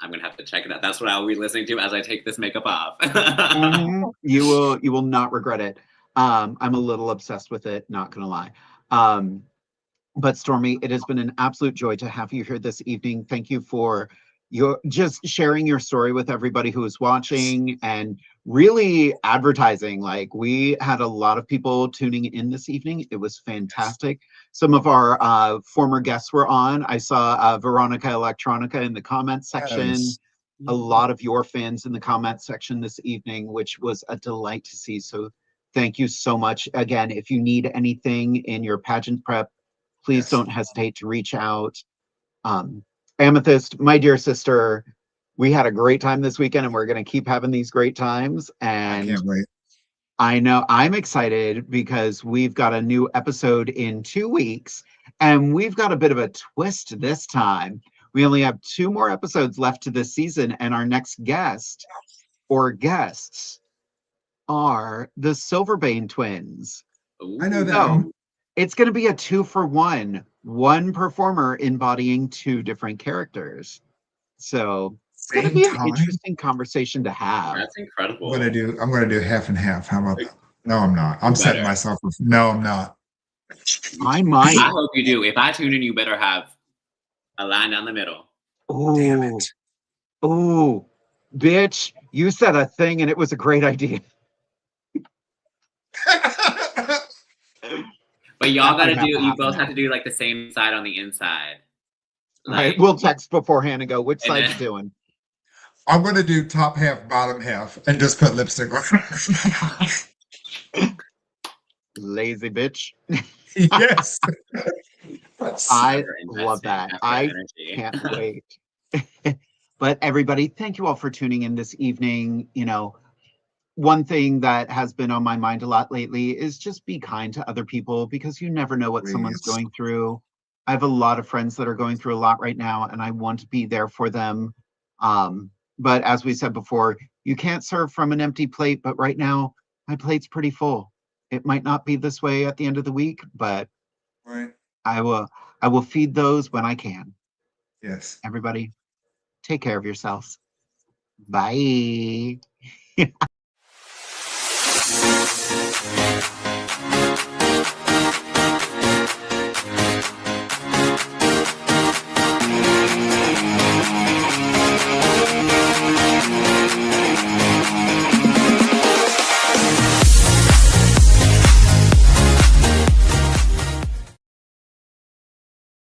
I'm gonna have to check it out. That's what I'll be listening to as I take this makeup off. You will not regret it. I'm a little obsessed with it, not gonna lie. But Stormy, it has been an absolute joy to have you here this evening. Thank you for your just sharing your story with everybody who is watching and really advertising. Like, we had a lot of people tuning in this evening. It was fantastic. Some of our former guests were on. I saw Veronica Electronica in the comments section. Yes. A lot of your fans in the comments section this evening, which was a delight to see. So thank you so much. Again, if you need anything in your pageant prep, please don't hesitate to reach out. Amethyst, my dear sister, we had a great time this weekend and we're going to keep having these great times. And I can't wait. I know I'm excited because we've got a new episode in 2 weeks and we've got a bit of a twist this time. We only have 2 more episodes left to this season, and our next guest or guests are the Silverbane twins. I know that. So it's going to be a 2-for-1, one performer embodying 2 different characters. So it's going to be an interesting conversation to have. That's incredible. I'm gonna do half and half. How about that? No, I'm not. I'm setting myself up. No, I'm not. I might. I hope you do. If I tune in, you better have a line down the middle. Oh, damn it. Oh, bitch, you said a thing and it was a great idea. But y'all you both have to do like the same side on the inside. Like, right, we'll text beforehand and go, which side you doing? I'm going to do top half, bottom half, and just put lipstick on. Lazy bitch. Yes. I love that. I can't wait. But everybody, thank you all for tuning in this evening. You know, one thing that has been on my mind a lot lately is just be kind to other people, because you never know what someone's going through. I have a lot of friends that are going through a lot right now, and I want to be there for them. But as we said before, you can't serve from an empty plate, but right now my plate's pretty full. It might not be this way at the end of the week, but I will feed those when I can. Yes. Everybody, take care of yourselves. Bye.